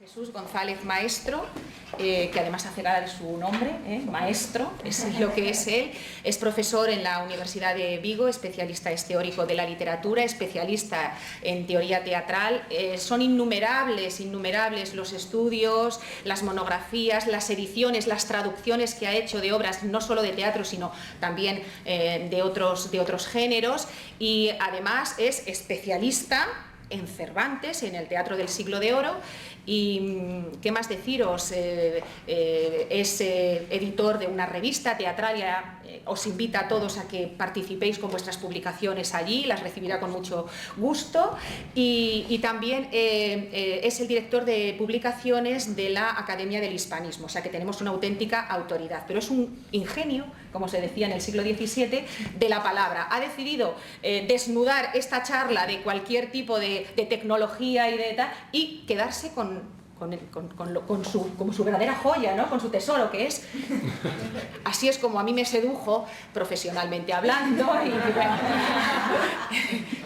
Jesús González Maestro, que además hace gala de su nombre, maestro, es lo que es él. Es profesor en la Universidad de Vigo, especialista, es teórico de la literatura, especialista en teoría teatral. Son innumerables los estudios, las monografías, las ediciones, las traducciones que ha hecho de obras no solo de teatro, sino también de otros géneros, y además es especialista en Cervantes, en el teatro del Siglo de Oro. Y qué más deciros, es editor de una revista teatral. Os invita a todos a que participéis con vuestras publicaciones allí, las recibirá con mucho gusto. Y también es el director de publicaciones de la Academia del Hispanismo, o sea que tenemos una auténtica autoridad, pero es un ingenio, como se decía en el siglo XVII, de la palabra. Ha decidido desnudar esta charla de cualquier tipo de tecnología y de tal, y quedarse con su verdadera joya, ¿no? Con su tesoro, que es... Así es como a mí me sedujo, profesionalmente hablando,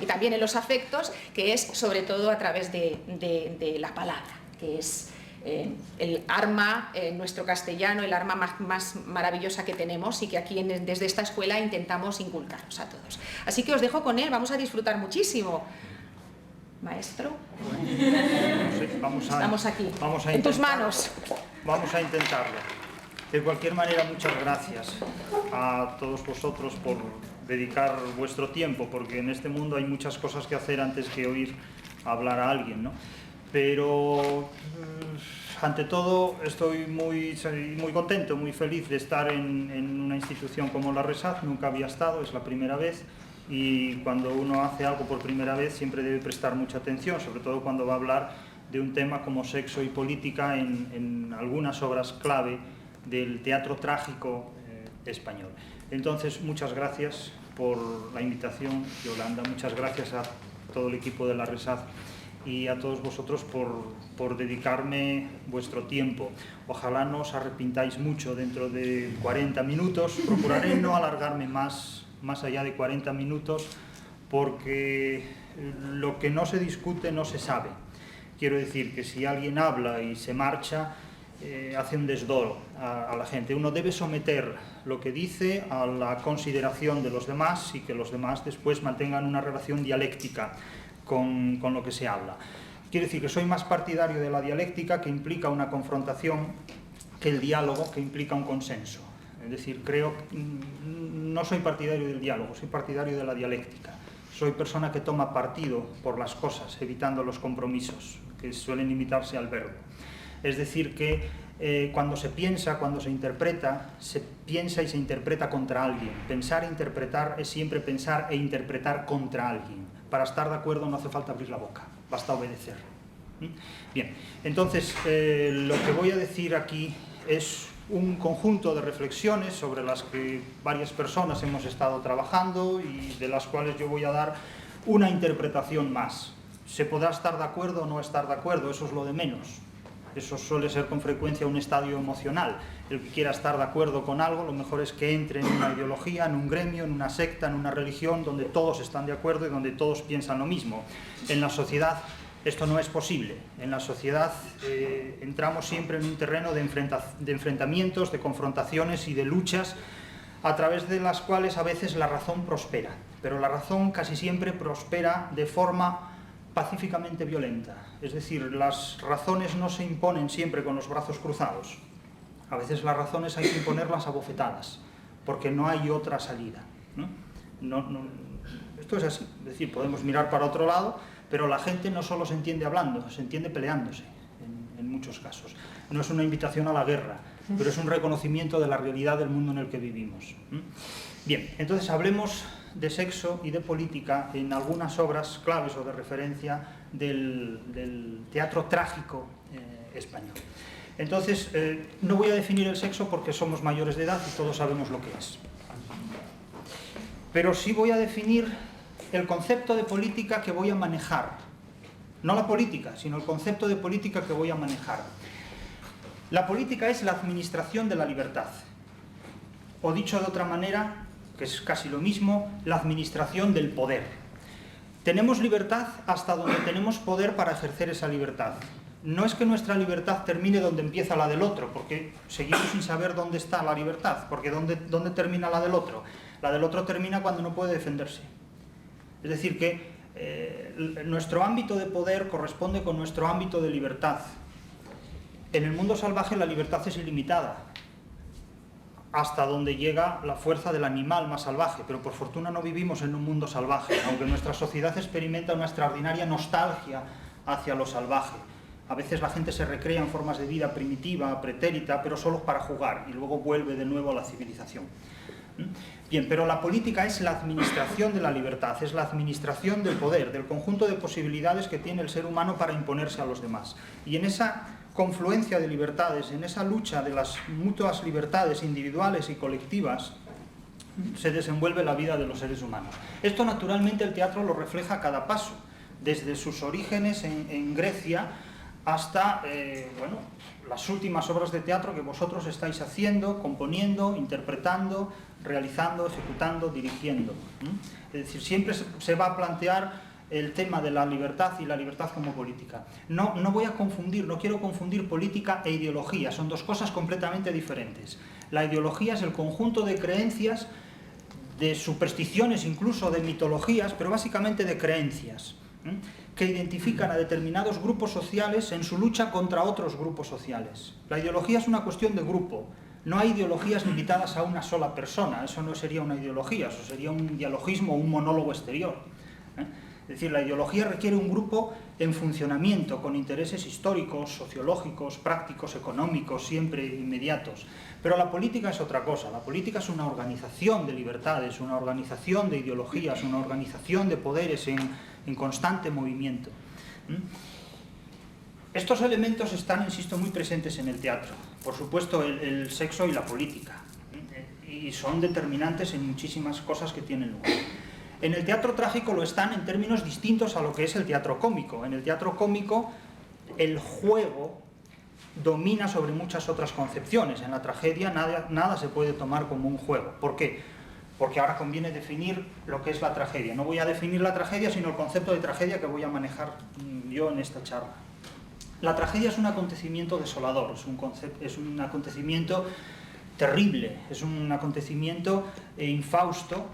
y también en los afectos, que es sobre todo a través de la palabra, que es el arma, en nuestro castellano, el arma más maravillosa que tenemos, y que aquí desde esta escuela intentamos inculcaros a todos. Así que os dejo con él, vamos a disfrutar muchísimo. Maestro, sí, estamos aquí, en tus manos. Vamos a intentarlo. De cualquier manera, muchas gracias a todos vosotros por dedicar vuestro tiempo, porque en este mundo hay muchas cosas que hacer antes que oír hablar a alguien, ¿no? Pero ante todo estoy muy contento, muy feliz de estar en una institución como la RESAZ. Nunca había estado, es la primera vez. Y cuando uno hace algo por primera vez siempre debe prestar mucha atención, sobre todo cuando va a hablar de un tema como sexo y política en algunas obras clave del teatro trágico español. Entonces, muchas gracias por la invitación, Yolanda, muchas gracias a todo el equipo de la RESAZ y a todos vosotros por dedicarme vuestro tiempo. Ojalá no os arrepintáis mucho dentro de 40 minutos, procuraré no alargarme más allá de 40 minutos, porque lo que no se discute no se sabe. Quiero decir que si alguien habla y se marcha, hace un desdoro a la gente. Uno debe someter lo que dice a la consideración de los demás, y que los demás después mantengan una relación dialéctica con lo que se habla. Quiero decir que soy más partidario de la dialéctica, que implica una confrontación, que el diálogo, que implica un consenso. Es decir, no soy partidario del diálogo, soy partidario de la dialéctica. Soy persona que toma partido por las cosas, evitando los compromisos, que suelen limitarse al verbo. Es decir, que cuando se piensa, cuando se interpreta, se piensa y se interpreta contra alguien. Pensar e interpretar es siempre pensar e interpretar contra alguien. Para estar de acuerdo no hace falta abrir la boca, basta obedecer. Bien, entonces lo que voy a decir aquí es un conjunto de reflexiones sobre las que varias personas hemos estado trabajando y de las cuales yo voy a dar una interpretación más. Se podrá estar de acuerdo o no estar de acuerdo, eso es lo de menos. Eso suele ser con frecuencia un estadio emocional. El que quiera estar de acuerdo con algo, lo mejor es que entre en una ideología, en un gremio, en una secta, en una religión, donde todos están de acuerdo y donde todos piensan lo mismo. En la sociedad esto no es posible. En la sociedad entramos siempre en un terreno de enfrentamientos, de confrontaciones y de luchas, a través de las cuales a veces la razón prospera, pero la razón casi siempre prospera de forma pacíficamente violenta. Es decir, las razones no se imponen siempre con los brazos cruzados. A veces las razones hay que imponerlas a bofetadas, porque no hay otra salida, ¿no? Esto es así. Es decir, podemos mirar para otro lado, pero la gente no solo se entiende hablando, se entiende peleándose, en muchos casos. No es una invitación a la guerra, pero es un reconocimiento de la realidad del mundo en el que vivimos. Bien, entonces hablemos de sexo y de política en algunas obras claves o de referencia del teatro trágico español. Entonces, no voy a definir el sexo porque somos mayores de edad y todos sabemos lo que es. Pero sí voy a definir el concepto de política que voy a manejar. No la política, sino el concepto de política que voy a manejar. La política es la administración de la libertad. O dicho de otra manera, que es casi lo mismo, la administración del poder. Tenemos libertad hasta donde tenemos poder para ejercer esa libertad. no es que nuestra libertad termine donde empieza la del otro, porque seguimos sin saber dónde está la libertad, porque ¿dónde termina la del otro? La del otro termina cuando no puede defenderse. Es decir, que nuestro ámbito de poder corresponde con nuestro ámbito de libertad. En el mundo salvaje la libertad es ilimitada, hasta donde llega la fuerza del animal más salvaje, pero por fortuna no vivimos en un mundo salvaje, aunque nuestra sociedad experimenta una extraordinaria nostalgia hacia lo salvaje. A veces la gente se recrea en formas de vida primitiva, pretérita, pero solo para jugar, y luego vuelve de nuevo a la civilización. Bien, pero la política es la administración de la libertad, es la administración del poder, del conjunto de posibilidades que tiene el ser humano para imponerse a los demás. Y en esa confluencia de libertades, en esa lucha de las mutuas libertades individuales y colectivas, se desenvuelve la vida de los seres humanos. Esto naturalmente el teatro lo refleja a cada paso, desde sus orígenes en Grecia hasta bueno, las últimas obras de teatro que vosotros estáis haciendo, componiendo, interpretando, realizando, ejecutando, dirigiendo. Es decir, siempre se va a plantear el tema de la libertad y la libertad como política. No voy a confundir, no quiero confundir política e ideología, son dos cosas completamente diferentes. La ideología es el conjunto de creencias, de supersticiones, incluso de mitologías, pero básicamente de creencias, que identifican a determinados grupos sociales en su lucha contra otros grupos sociales. La ideología es una cuestión de grupo. No hay ideologías limitadas a una sola persona, eso no sería una ideología, eso sería un dialogismo o un monólogo exterior. Es decir, la ideología requiere un grupo en funcionamiento, con intereses históricos, sociológicos, prácticos, económicos, siempre inmediatos. Pero la política es otra cosa, la política es una organización de libertades, una organización de ideologías, una organización de poderes en constante movimiento. Estos elementos están, insisto, muy presentes en el teatro. Por supuesto, el sexo y la política. Y son determinantes en muchísimas cosas que tienen lugar. En el teatro trágico lo están en términos distintos a lo que es el teatro cómico. En el teatro cómico, el juego domina sobre muchas otras concepciones. En la tragedia nada se puede tomar como un juego. ¿Por qué? Porque ahora conviene definir lo que es la tragedia. No voy a definir la tragedia, sino el concepto de tragedia que voy a manejar yo en esta charla. La tragedia es un acontecimiento desolador, es un acontecimiento terrible, es un acontecimiento infausto,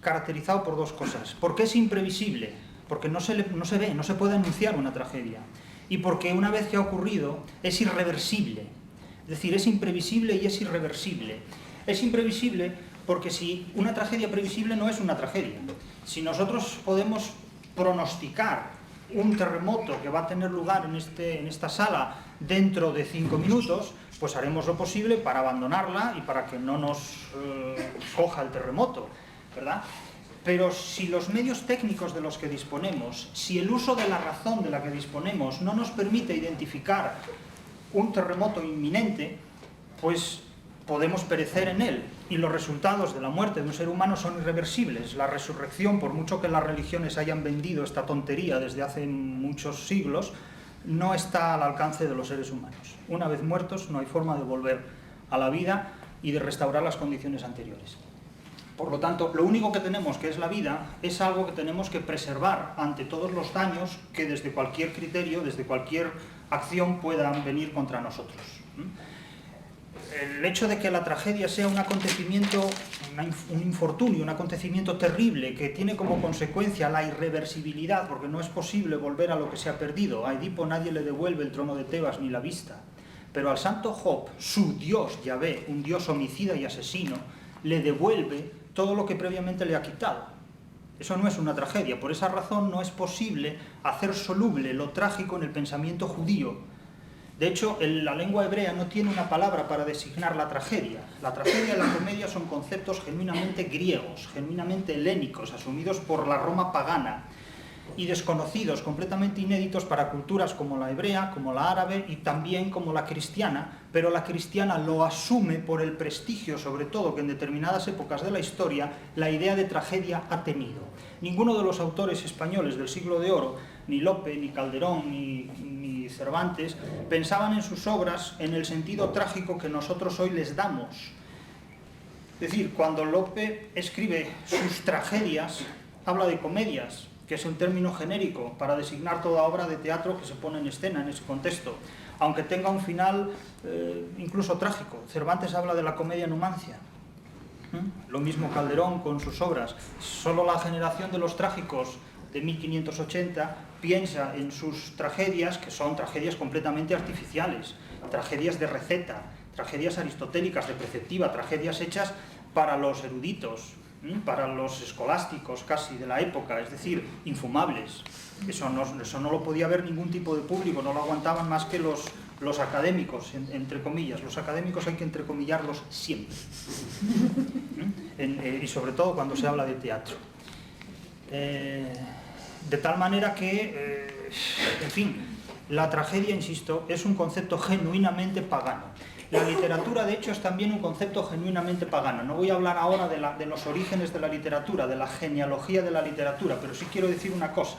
caracterizado por dos cosas. ¿Por qué es imprevisible? Porque no se ve, no se puede anunciar una tragedia. Y porque una vez que ha ocurrido, es irreversible. Es decir, es imprevisible y es irreversible. Es imprevisible porque si una tragedia previsible no es una tragedia. Si nosotros podemos pronosticar un terremoto que va a tener lugar en esta sala dentro de 5 minutos, pues haremos lo posible para abandonarla y para que no nos coja el terremoto, ¿verdad? Pero si los medios técnicos de los que disponemos, si el uso de la razón de la que disponemos no nos permite identificar un terremoto inminente, pues podemos perecer en él. Y los resultados de la muerte de un ser humano son irreversibles. La resurrección, por mucho que las religiones hayan vendido esta tontería desde hace muchos siglos, no está al alcance de los seres humanos. Una vez muertos, no hay forma de volver a la vida y de restaurar las condiciones anteriores. Por lo tanto, lo único que tenemos, que es la vida, es algo que tenemos que preservar ante todos los daños que desde cualquier criterio, desde cualquier acción puedan venir contra nosotros. El hecho de que la tragedia sea un acontecimiento, un infortunio, un acontecimiento terrible que tiene como consecuencia la irreversibilidad, porque no es posible volver a lo que se ha perdido. A Edipo nadie le devuelve el trono de Tebas ni la vista. Pero al santo Job, su dios Yahvé, un dios homicida y asesino, le devuelve todo lo que previamente le ha quitado. Eso no es una tragedia. Por esa razón no es posible hacer soluble lo trágico en el pensamiento judío. De hecho, la lengua hebrea no tiene una palabra para designar la tragedia. La tragedia y la comedia son conceptos genuinamente griegos, genuinamente helénicos, asumidos por la Roma pagana y desconocidos, completamente inéditos para culturas como la hebrea, como la árabe y también como la cristiana, pero la cristiana lo asume por el prestigio, sobre todo, que en determinadas épocas de la historia la idea de tragedia ha tenido. Ninguno de los autores españoles del siglo de oro, ni Lope, ni Calderón, ni Cervantes, pensaban en sus obras en el sentido trágico que nosotros hoy les damos. Es decir, cuando Lope escribe sus tragedias, habla de comedias, que es un término genérico para designar toda obra de teatro que se pone en escena en ese contexto, aunque tenga un final incluso trágico. Cervantes habla de la comedia Numancia. Lo mismo Calderón con sus obras. Solo la generación de los trágicos de 1580 piensa en sus tragedias, que son tragedias completamente artificiales, tragedias de receta, tragedias aristotélicas de preceptiva, tragedias hechas para los eruditos, para los escolásticos casi de la época, es decir, infumables. Eso no lo podía ver ningún tipo de público, no lo aguantaban más que los académicos, entre comillas. Los académicos hay que entrecomillarlos siempre. Y sobre todo cuando se habla de teatro. De tal manera que, en fin, la tragedia, insisto, es un concepto genuinamente pagano. La literatura, de hecho, es también un concepto genuinamente pagano. No voy a hablar ahora de los orígenes de la literatura, de la genealogía de la literatura, pero sí quiero decir una cosa.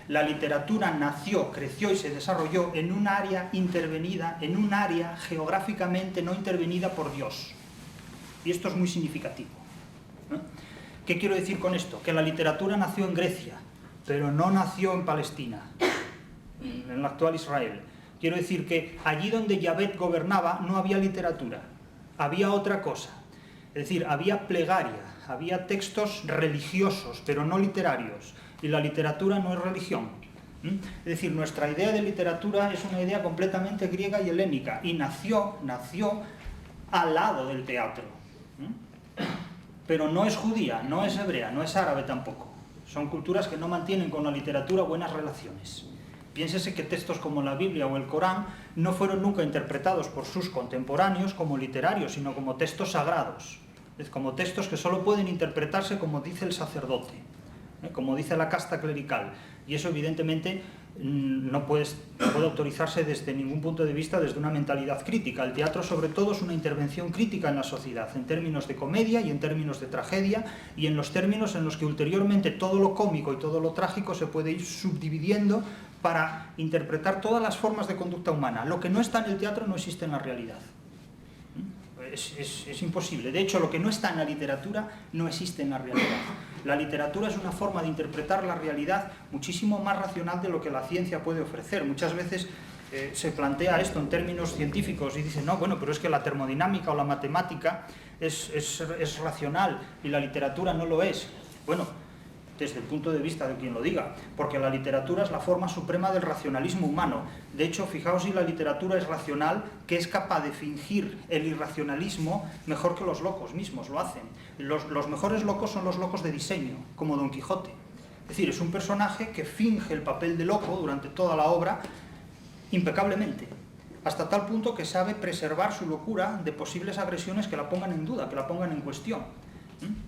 La literatura nació, creció y se desarrolló en un área intervenida, en un área geográficamente no intervenida por Dios. Y esto es muy significativo. ¿Qué quiero decir con esto? Que la literatura nació en Grecia, pero no nació en Palestina, en el actual Israel. Quiero decir que allí donde Yahvé gobernaba no había literatura, había otra cosa. Es decir, había plegaria, había textos religiosos, pero no literarios. Y la literatura no es religión. Es decir, nuestra idea de literatura es una idea completamente griega y helénica. Y nació al lado del teatro. Pero no es judía, no es hebrea, no es árabe tampoco. Son culturas que no mantienen con la literatura buenas relaciones. Piénsese que textos como la Biblia o el Corán no fueron nunca interpretados por sus contemporáneos como literarios, sino como textos sagrados. Es como textos que solo pueden interpretarse como dice el sacerdote, como dice la casta clerical. Y eso evidentemente no puede autorizarse desde ningún punto de vista, desde una mentalidad crítica. El teatro sobre todo es una intervención crítica en la sociedad, en términos de comedia y en términos de tragedia, y en los términos en los que ulteriormente todo lo cómico y todo lo trágico se puede ir subdividiendo para interpretar todas las formas de conducta humana. Lo que no está en el teatro no existe en la realidad. Es imposible. De hecho, lo que no está en la literatura no existe en la realidad. La literatura es una forma de interpretar la realidad muchísimo más racional de lo que la ciencia puede ofrecer. Muchas veces se plantea esto en términos científicos y dicen, no, bueno, pero es que la termodinámica o la matemática es racional y la literatura no lo es. Bueno, desde el punto de vista de quien lo diga, porque la literatura es la forma suprema del racionalismo humano. De hecho, fijaos si la literatura es racional, que es capaz de fingir el irracionalismo mejor que los locos mismos lo hacen. Los mejores locos son los locos de diseño, como Don Quijote. Es decir, es un personaje que finge el papel de loco durante toda la obra impecablemente, hasta tal punto que sabe preservar su locura de posibles agresiones que la pongan en duda, que la pongan en cuestión.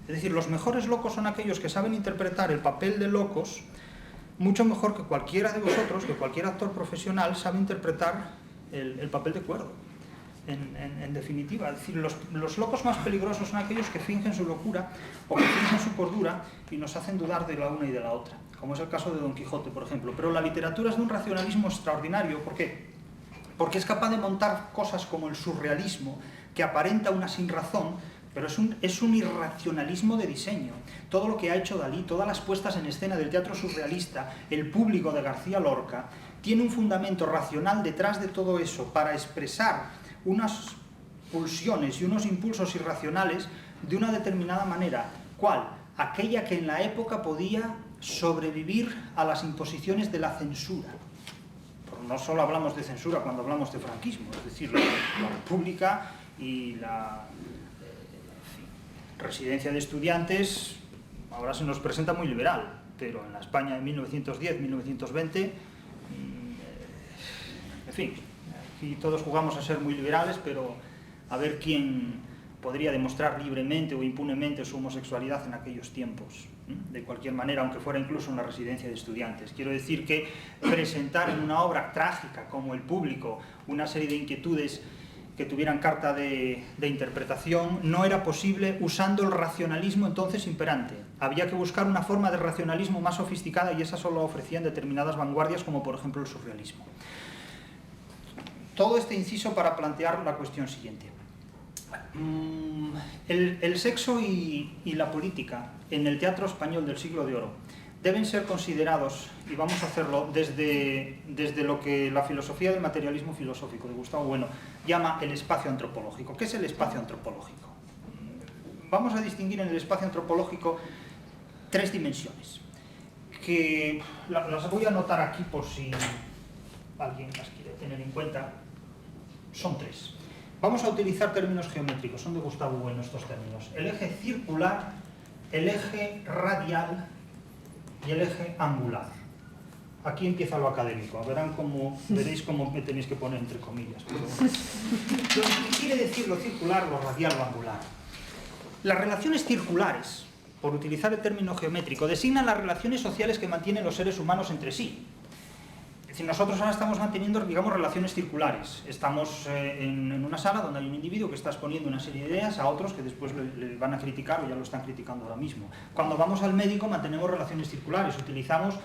Es decir, los mejores locos son aquellos que saben interpretar el papel de locos mucho mejor que cualquiera de vosotros, que cualquier actor profesional sabe interpretar el papel de cuerdo. En definitiva, es decir, los locos más peligrosos son aquellos que fingen su locura o que fingen su cordura y nos hacen dudar de la una y de la otra, como es el caso de Don Quijote, por ejemplo. Pero la literatura es de un racionalismo extraordinario. ¿Por qué? Porque es capaz de montar cosas como el surrealismo, que aparenta una sinrazón, pero es un irracionalismo de diseño. Todo lo que ha hecho Dalí, todas las puestas en escena del teatro surrealista, el público de García Lorca, tiene un fundamento racional detrás de todo eso para expresar unas pulsiones y unos impulsos irracionales de una determinada manera. ¿Cuál? Aquella que en la época podía sobrevivir a las imposiciones de la censura. No solo hablamos de censura cuando hablamos de franquismo, es decir, la República y la residencia de estudiantes ahora se nos presenta muy liberal, pero en la España de 1910, 1920, en fin, aquí todos jugamos a ser muy liberales, pero a ver quién podría demostrar libremente o impunemente su homosexualidad en aquellos tiempos, de cualquier manera, aunque fuera incluso en la residencia de estudiantes. Quiero decir que presentar en una obra trágica como El Público una serie de inquietudes que tuvieran carta de interpretación no era posible usando el racionalismo entonces imperante. Había que buscar una forma de racionalismo más sofisticada y esa solo ofrecían determinadas vanguardias como por ejemplo el surrealismo. Todo este inciso para plantear la cuestión siguiente. El sexo y la política en el teatro español del siglo de oro deben ser considerados, y vamos a hacerlo desde lo que la filosofía del materialismo filosófico de Gustavo Bueno llama el espacio antropológico. ¿Qué es el espacio antropológico? Vamos a distinguir en el espacio antropológico 3 dimensiones, que las voy a anotar aquí por si alguien las quiere tener en cuenta. Son 3. Vamos a utilizar términos geométricos, son de Gustavo Bueno estos términos. El eje circular, el eje radial y el eje angular. Aquí empieza lo académico, veréis cómo me tenéis que poner entre comillas. Pero bueno. ¿Qué quiere decir lo circular, lo radial, lo angular? Las relaciones circulares, por utilizar el término geométrico, designan las relaciones sociales que mantienen los seres humanos entre sí. Es decir, nosotros ahora estamos manteniendo, digamos, relaciones circulares. Estamos en una sala donde hay un individuo que está exponiendo una serie de ideas a otros que después le van a criticar o ya lo están criticando ahora mismo. Cuando vamos al médico mantenemos relaciones circulares, utilizamos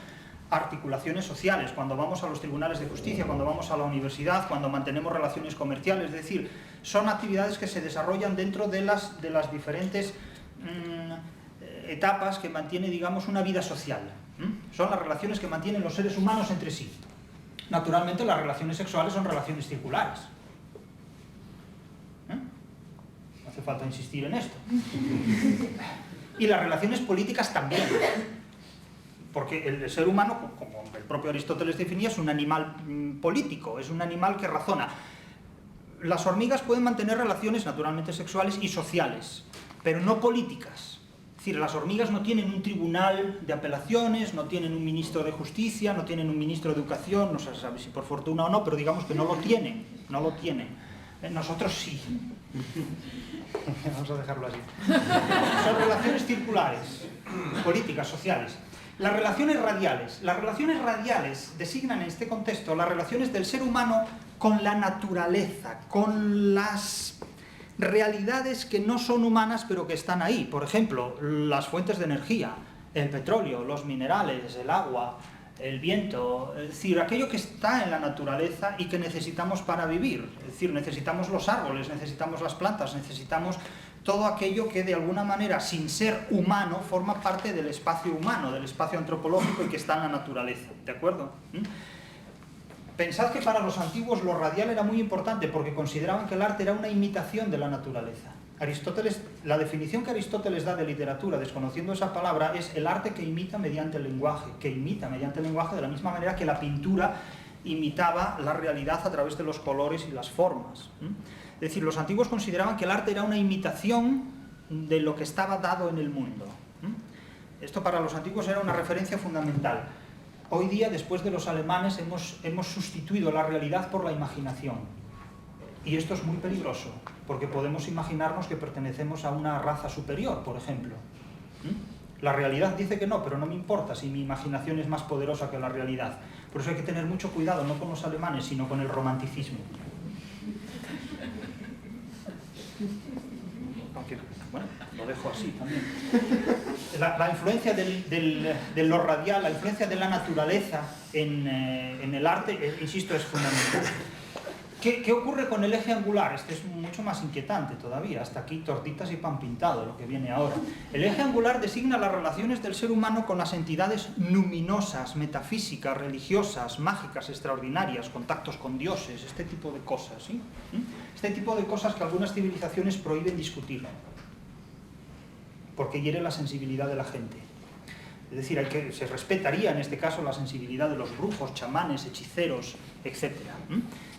articulaciones sociales, cuando vamos a los tribunales de justicia, cuando vamos a la universidad, cuando mantenemos relaciones comerciales, es decir, son actividades que se desarrollan dentro de las diferentes etapas que mantiene, digamos, una vida social. Son las relaciones que mantienen los seres humanos entre sí. Naturalmente, las relaciones sexuales son relaciones circulares. No hace falta insistir en esto. Y las relaciones políticas también. Porque el ser humano, como el propio Aristóteles definía, es un animal político, es un animal que razona. Las hormigas pueden mantener relaciones naturalmente sexuales y sociales, pero no políticas. Es decir, las hormigas no tienen un tribunal de apelaciones, no tienen un ministro de justicia, no tienen un ministro de educación, no se sabe si por fortuna o no, pero digamos que no lo tienen, no lo tienen. Nosotros sí. Vamos a dejarlo así. Son relaciones circulares, políticas, sociales. Las relaciones radiales designan en este contexto las relaciones del ser humano con la naturaleza, con las realidades que no son humanas pero que están ahí. Por ejemplo, las fuentes de energía, el petróleo, los minerales, el agua, el viento, es decir, aquello que está en la naturaleza y que necesitamos para vivir. Es decir, necesitamos los árboles, necesitamos las plantas, necesitamos todo aquello que de alguna manera, sin ser humano, forma parte del espacio humano, del espacio antropológico y que está en la naturaleza. ¿De acuerdo? Pensad que para los antiguos lo radial era muy importante porque consideraban que el arte era una imitación de la naturaleza. Aristóteles, la definición que Aristóteles da de literatura, desconociendo esa palabra, es el arte que imita mediante el lenguaje, de la misma manera que la pintura imitaba la realidad a través de los colores y las formas. Es decir, los antiguos consideraban que el arte era una imitación de lo que estaba dado en el mundo. Esto para los antiguos era una referencia fundamental. Hoy día, después de los alemanes, hemos sustituido la realidad por la imaginación. Y esto es muy peligroso, porque podemos imaginarnos que pertenecemos a una raza superior, por ejemplo. La realidad dice que no, pero no me importa si mi imaginación es más poderosa que la realidad. Por eso hay que tener mucho cuidado, no con los alemanes, sino con el romanticismo. Aunque, bueno, lo dejo así también. La influencia de lo radial, la influencia de la naturaleza en el arte, insisto, es fundamental. ¿Qué ocurre con el eje angular? Este es mucho más inquietante todavía, hasta aquí tortitas y pan pintado, lo que viene ahora. El eje angular designa las relaciones del ser humano con las entidades luminosas, metafísicas, religiosas, mágicas, extraordinarias, contactos con dioses, este tipo de cosas, ¿sí? Este tipo de cosas que algunas civilizaciones prohíben discutir, porque hiere la sensibilidad de la gente. Es decir, se respetaría en este caso la sensibilidad de los brujos, chamanes, hechiceros, etc.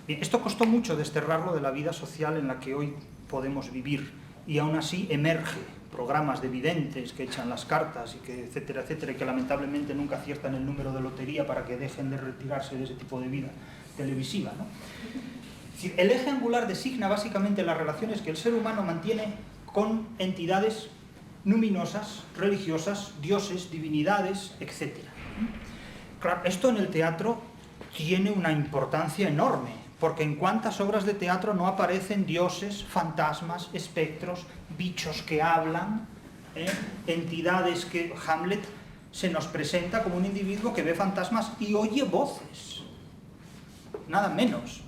Bien, esto costó mucho desterrarlo de la vida social en la que hoy podemos vivir, y aún así emerge programas de videntes que echan las cartas, y que etcétera, etcétera, y que lamentablemente nunca aciertan el número de lotería para que dejen de retirarse de ese tipo de vida televisiva, ¿no? Es decir, el eje angular designa básicamente las relaciones que el ser humano mantiene con entidades luminosas, religiosas, dioses, divinidades, etc. Claro, esto en el teatro tiene una importancia enorme, porque en cuántas obras de teatro no aparecen dioses, fantasmas, espectros, bichos que hablan, entidades que Hamlet se nos presenta como un individuo que ve fantasmas y oye voces, nada menos.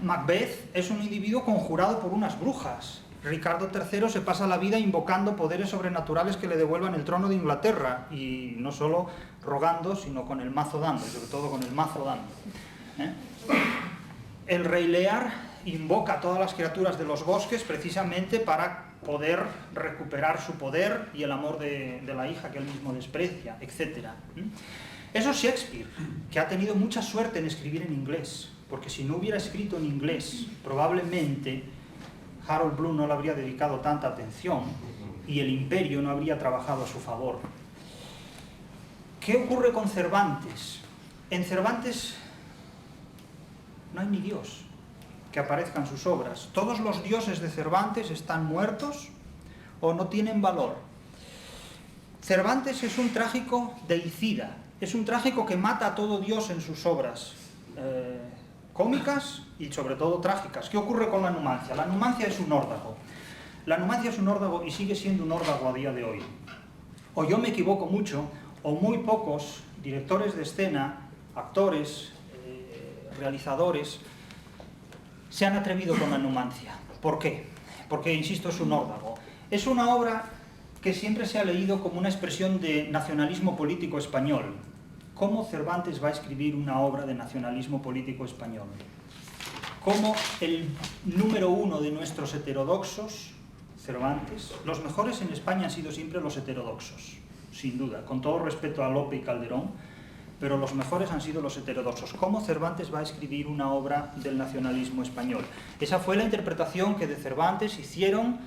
Macbeth es un individuo conjurado por unas brujas. Ricardo III se pasa la vida invocando poderes sobrenaturales que le devuelvan el trono de Inglaterra, y no solo rogando, sino con el mazo dando, sobre todo con el mazo dando. El rey Lear invoca a todas las criaturas de los bosques precisamente para poder recuperar su poder y el amor de la hija que él mismo desprecia, etc. Eso es Shakespeare, que ha tenido mucha suerte en escribir en inglés, porque si no hubiera escrito en inglés, probablemente Harold Bloom no le habría dedicado tanta atención y el imperio no habría trabajado a su favor. ¿Qué ocurre con Cervantes? En Cervantes no hay ni Dios que aparezca en sus obras. Todos los dioses de Cervantes están muertos o no tienen valor. Cervantes es un trágico deicida, es un trágico que mata a todo dios en sus obras cómicas y sobre todo trágicas. ¿Qué ocurre con la Numancia? La Numancia es un órdago. La Numancia es un órdago y sigue siendo un órdago a día de hoy. O yo me equivoco mucho, o muy pocos directores de escena, actores, realizadores, se han atrevido con la Numancia. ¿Por qué? Porque, insisto, es un órdago. Es una obra que siempre se ha leído como una expresión de nacionalismo político español. ¿Cómo Cervantes va a escribir una obra de nacionalismo político español? ¿Cómo el número uno de nuestros heterodoxos, Cervantes, los mejores en España han sido siempre los heterodoxos, sin duda, con todo respeto a Lope y Calderón, pero los mejores han sido los heterodoxos. ¿Cómo Cervantes va a escribir una obra del nacionalismo español? Esa fue la interpretación que de Cervantes hicieron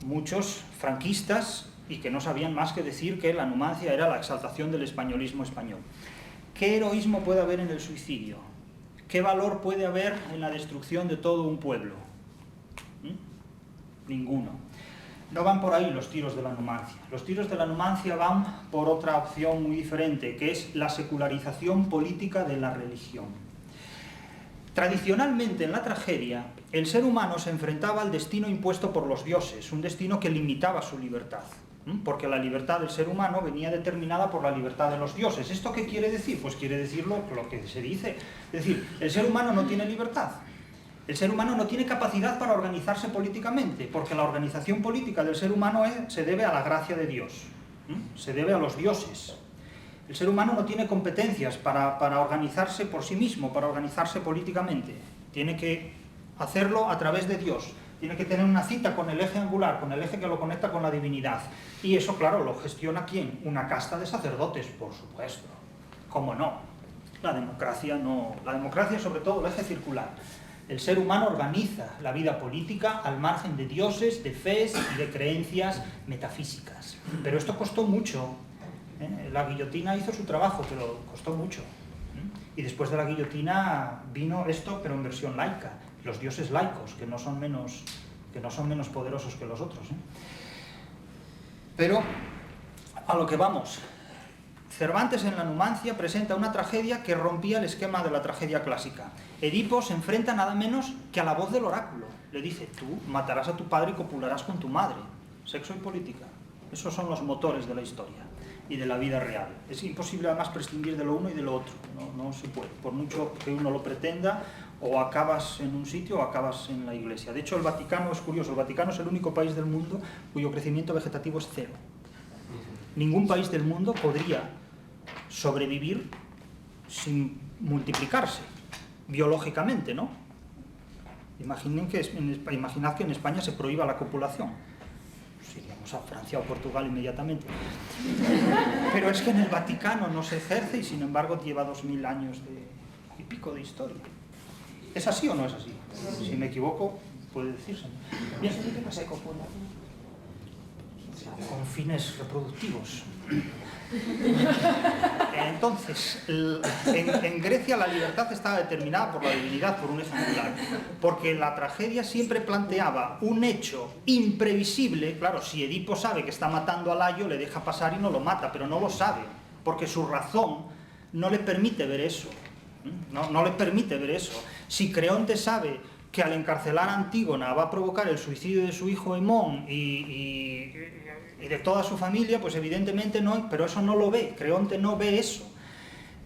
muchos franquistas y que no sabían más que decir que la Numancia era la exaltación del españolismo español. ¿Qué heroísmo puede haber en el suicidio? ¿Qué valor puede haber en la destrucción de todo un pueblo? Ninguno. No van por ahí los tiros de la Numancia. Los tiros de la Numancia van por otra opción muy diferente, que es la secularización política de la religión. Tradicionalmente en la tragedia, el ser humano se enfrentaba al destino impuesto por los dioses, un destino que limitaba su libertad, porque la libertad del ser humano venía determinada por la libertad de los dioses. ¿Esto qué quiere decir? Pues quiere decir lo que se dice. Es decir, el ser humano no tiene libertad. El ser humano no tiene capacidad para organizarse políticamente, porque la organización política del ser humano se debe a la gracia de Dios, se debe a los dioses. El ser humano no tiene competencias para organizarse por sí mismo, para organizarse políticamente. Tiene que hacerlo a través de Dios. Tiene que tener una cita con el eje angular, con el eje que lo conecta con la divinidad. Y eso, claro, lo gestiona ¿quién? Una casta de sacerdotes, por supuesto. ¿Cómo no? La democracia no. La democracia es sobre todo el eje circular. El ser humano organiza la vida política al margen de dioses, de fes y de creencias metafísicas. Pero esto costó mucho. La guillotina hizo su trabajo, pero costó mucho. Y después de la guillotina vino esto, pero en versión laica. Los dioses laicos, que no son menos poderosos que los otros. Pero, a lo que vamos. Cervantes en la Numancia presenta una tragedia que rompía el esquema de la tragedia clásica. Edipo se enfrenta nada menos que a la voz del oráculo. Le dice, tú matarás a tu padre y copularás con tu madre. Sexo y política. Esos son los motores de la historia y de la vida real. Es imposible además prescindir de lo uno y de lo otro. No se puede. Por mucho que uno lo pretenda, o acabas en un sitio o acabas en la iglesia. De hecho, el Vaticano es curioso. El Vaticano es el único país del mundo cuyo crecimiento vegetativo es cero. Ningún país del mundo podría sobrevivir sin multiplicarse, biológicamente, ¿no? Imaginad que en España se prohíba la copulación. Pues iríamos a Francia o Portugal inmediatamente. Pero es que en el Vaticano no se ejerce y sin embargo lleva 2000 años y pico de historia. ¿Es así o no es así? Si me equivoco, puede decirse. Bien. ¿Qué no se copula? Con fines reproductivos. Entonces, en Grecia la libertad estaba determinada por la divinidad, por un eje angular, porque la tragedia siempre planteaba un hecho imprevisible. Claro, si Edipo sabe que está matando a Layo, le deja pasar y no lo mata, pero no lo sabe, porque su razón no le permite ver eso. No le permite ver eso. Si Creonte sabe que al encarcelar a Antígona va a provocar el suicidio de su hijo Hemón y de toda su familia, pues evidentemente no, pero eso no lo ve, Creonte no ve eso.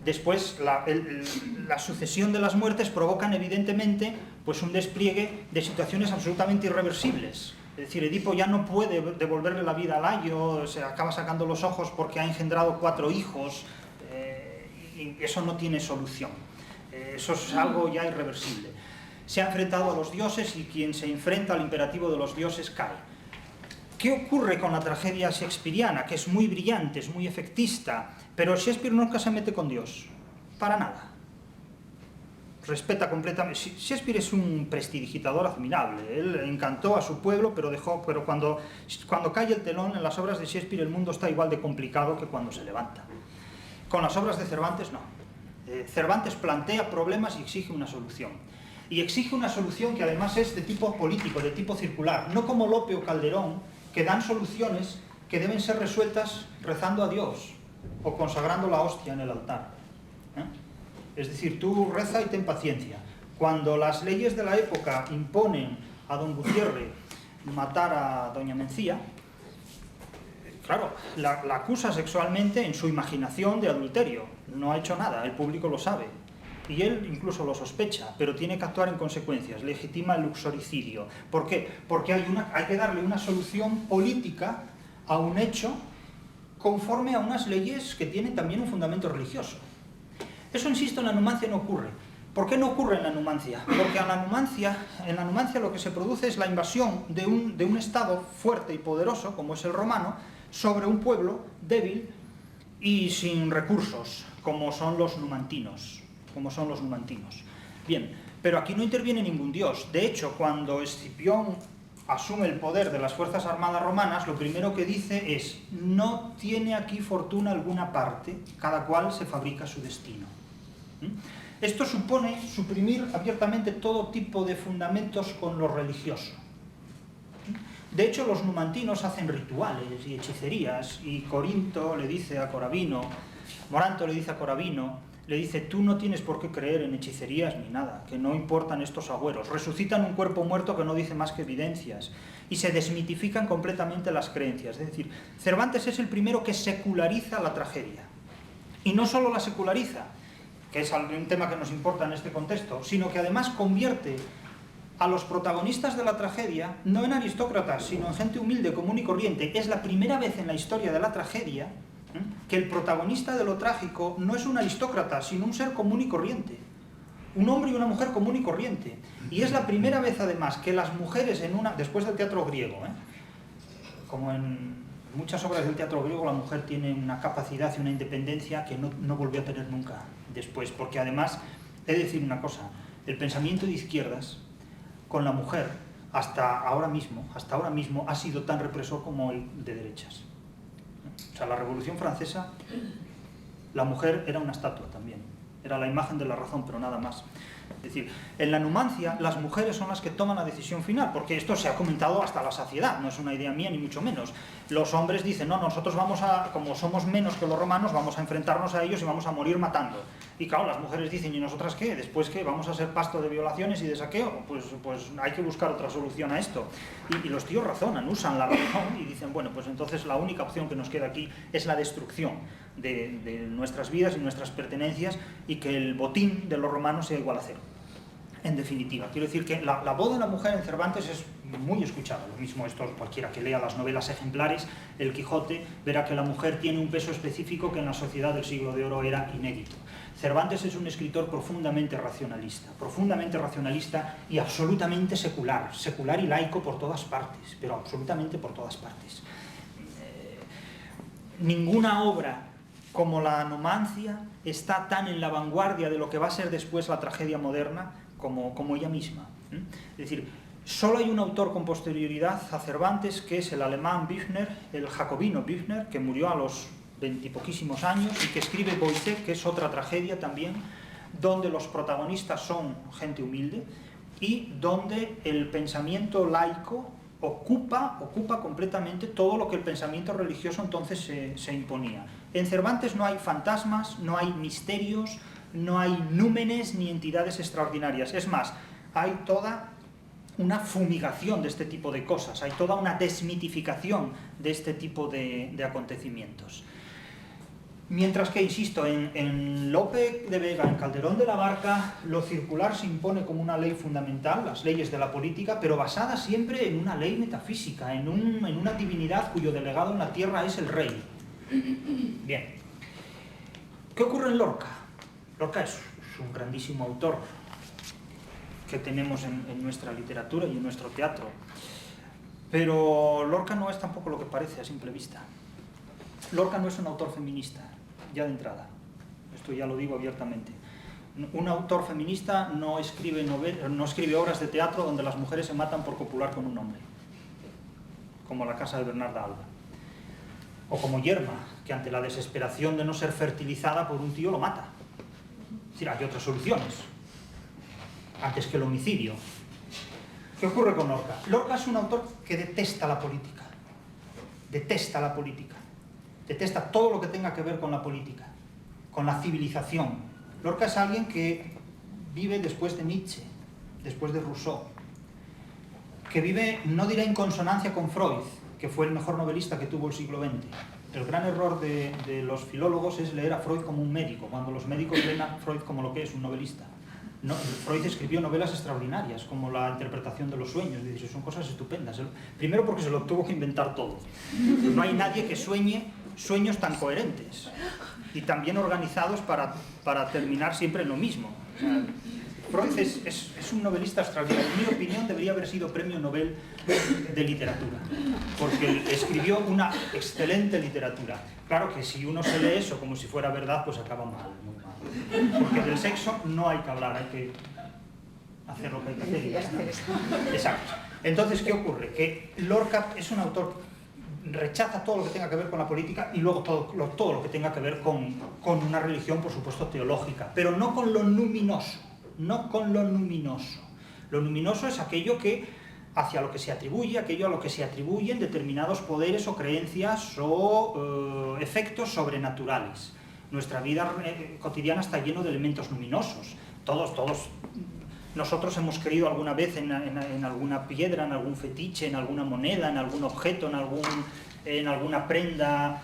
Después, la sucesión de las muertes provocan evidentemente pues un despliegue de situaciones absolutamente irreversibles. Es decir, Edipo ya no puede devolverle la vida a Layo, se acaba sacando los ojos porque ha engendrado 4 hijos, y eso no tiene solución. Eso es algo ya irreversible. Se ha enfrentado a los dioses y quien se enfrenta al imperativo de los dioses cae. ¿Qué ocurre con la tragedia shakespeariana? Que es muy brillante, es muy efectista, pero Shakespeare nunca se mete con Dios, para nada. Respeta completamente. Shakespeare es un prestidigitador admirable. Él encantó a su pueblo, pero cuando cae el telón en las obras de Shakespeare, el mundo está igual de complicado que cuando se levanta. Con las obras de Cervantes no. Cervantes plantea problemas y exige una solución. Y exige una solución que además es de tipo político, de tipo circular, no como Lope o Calderón, que dan soluciones que deben ser resueltas rezando a Dios o consagrando la hostia en el altar. Es decir, tú reza y ten paciencia. Cuando las leyes de la época imponen a don Gutiérrez matar a doña Mencía, claro, la acusa sexualmente en su imaginación de adulterio. No ha hecho nada, el público lo sabe. Y él incluso lo sospecha, pero tiene que actuar en consecuencias, legitima el luxoricidio. ¿Por qué? Porque hay que darle una solución política a un hecho conforme a unas leyes que tienen también un fundamento religioso. Eso, insisto, en la numancia no ocurre. ¿Por qué no ocurre en la numancia? Porque en la numancia lo que se produce es la invasión de un estado fuerte y poderoso, como es el romano, sobre un pueblo débil y sin recursos, como son los numantinos. Bien, pero aquí no interviene ningún dios. De hecho, cuando Escipión asume el poder de las fuerzas armadas romanas, lo primero que dice es: no tiene aquí fortuna alguna parte, cada cual se fabrica su destino. Esto supone suprimir abiertamente todo tipo de fundamentos con lo religioso. De hecho, los numantinos hacen rituales y hechicerías, y Corinto le dice a Corabino, Moranto le dice a Corabino, le dice: tú no tienes por qué creer en hechicerías ni nada, que no importan estos agüeros. Resucitan un cuerpo muerto que no dice más que evidencias, y se desmitifican completamente las creencias. Es decir, Cervantes es el primero que seculariza la tragedia. Y no solo la seculariza, que es un tema que nos importa en este contexto, sino que además convierte a los protagonistas de la tragedia no en aristócratas, sino en gente humilde, común y corriente. Es la primera vez en la historia de la tragedia que el protagonista de lo trágico no es un aristócrata, sino un ser común y corriente. Un hombre y una mujer común y corriente. Y es la primera vez, además, que las mujeres después del teatro griego, como en muchas obras del teatro griego, la mujer tiene una capacidad y una independencia que no volvió a tener nunca después, porque además, he de decir una cosa, el pensamiento de izquierdas con la mujer hasta ahora mismo ha sido tan represor como el de derechas. O sea, la Revolución Francesa, la mujer era una estatua también, era la imagen de la razón, pero nada más. Es decir, en la numancia las mujeres son las que toman la decisión final, porque esto se ha comentado hasta la saciedad, no es una idea mía ni mucho menos. Los hombres dicen: no, nosotros como somos menos que los romanos, vamos a enfrentarnos a ellos y vamos a morir matando. Y claro, las mujeres dicen: ¿y nosotras qué? ¿Después qué? ¿Vamos a ser pasto de violaciones y de saqueo? Pues hay que buscar otra solución a esto. Y los tíos razonan, usan la razón y dicen: bueno, pues entonces la única opción que nos queda aquí es la destrucción de nuestras vidas y nuestras pertenencias, y que el botín de los romanos sea igual a cero. En definitiva, quiero decir que la voz de la mujer en Cervantes es muy escuchada. Lo mismo esto, cualquiera que lea las novelas ejemplares, El Quijote, verá que la mujer tiene un peso específico que en la sociedad del siglo de oro era inédito. Cervantes es un escritor profundamente racionalista y absolutamente secular y laico por todas partes, pero absolutamente por todas partes. Ninguna obra como la Numancia está tan en la vanguardia de lo que va a ser después la tragedia moderna como ella misma. Es decir, solo hay un autor con posterioridad a Cervantes, que es el alemán Büchner, el jacobino Büchner, que murió a los 20 y poquísimos años, y que escribe Boyce, que es otra tragedia también, donde los protagonistas son gente humilde y donde el pensamiento laico ocupa completamente todo lo que el pensamiento religioso entonces se imponía. En Cervantes no hay fantasmas, no hay misterios, no hay númenes ni entidades extraordinarias. Es más, hay toda una fumigación de este tipo de cosas, hay toda una desmitificación de este tipo de acontecimientos. Mientras que, insisto, en Lope de Vega, en Calderón de la Barca, lo circular se impone como una ley fundamental, las leyes de la política, pero basada siempre en una ley metafísica, en una divinidad cuyo delegado en la tierra es el rey. Bien. ¿Qué ocurre en Lorca? Lorca es un grandísimo autor que tenemos en nuestra literatura y en nuestro teatro. Pero Lorca no es tampoco lo que parece a simple vista. Lorca no es un autor feminista, ya de entrada. Esto ya lo digo abiertamente. Un autor feminista no escribe obras de teatro donde las mujeres se matan por copular con un hombre, como La casa de Bernarda Alba. O como Yerma, que ante la desesperación de no ser fertilizada por un tío lo mata. Es decir, hay otras soluciones antes que el homicidio. ¿Qué ocurre con Lorca? Lorca es un autor que detesta la política. Detesta la política. Detesta todo lo que tenga que ver con la política, con la civilización. Lorca es alguien que vive después de Nietzsche, después de Rousseau, que vive, no diré en consonancia con Freud, que fue el mejor novelista que tuvo el siglo XX. El gran error de los filólogos es leer a Freud como un médico, cuando los médicos leen a Freud como lo que es, un novelista. No, Freud escribió novelas extraordinarias, como La interpretación de los sueños, y son cosas estupendas. Primero porque se lo tuvo que inventar todo. No hay nadie que sueñe sueños tan coherentes y tan bien organizados para terminar siempre en lo mismo. O sea, Freud es un novelista extraordinario. En mi opinión debería haber sido premio Nobel de literatura, porque escribió una excelente literatura. Claro que si uno se lee eso como si fuera verdad, pues acaba mal, muy mal. Porque del sexo no hay que hablar, hay que hacer lo que hay que hacer y ya está. Exacto. Entonces, ¿qué ocurre? Que Lorca es un autor que rechaza todo lo que tenga que ver con la política y luego todo lo que tenga que ver con una religión, por supuesto, teológica, pero no con lo luminoso, no con lo luminoso. Lo luminoso es aquello que hacia lo que se atribuye, aquello a lo que se atribuyen determinados poderes o creencias o efectos sobrenaturales. Nuestra vida cotidiana está lleno de elementos luminosos. Todos nosotros hemos creído alguna vez en alguna piedra, en algún fetiche, en alguna moneda, en algún objeto, en alguna prenda,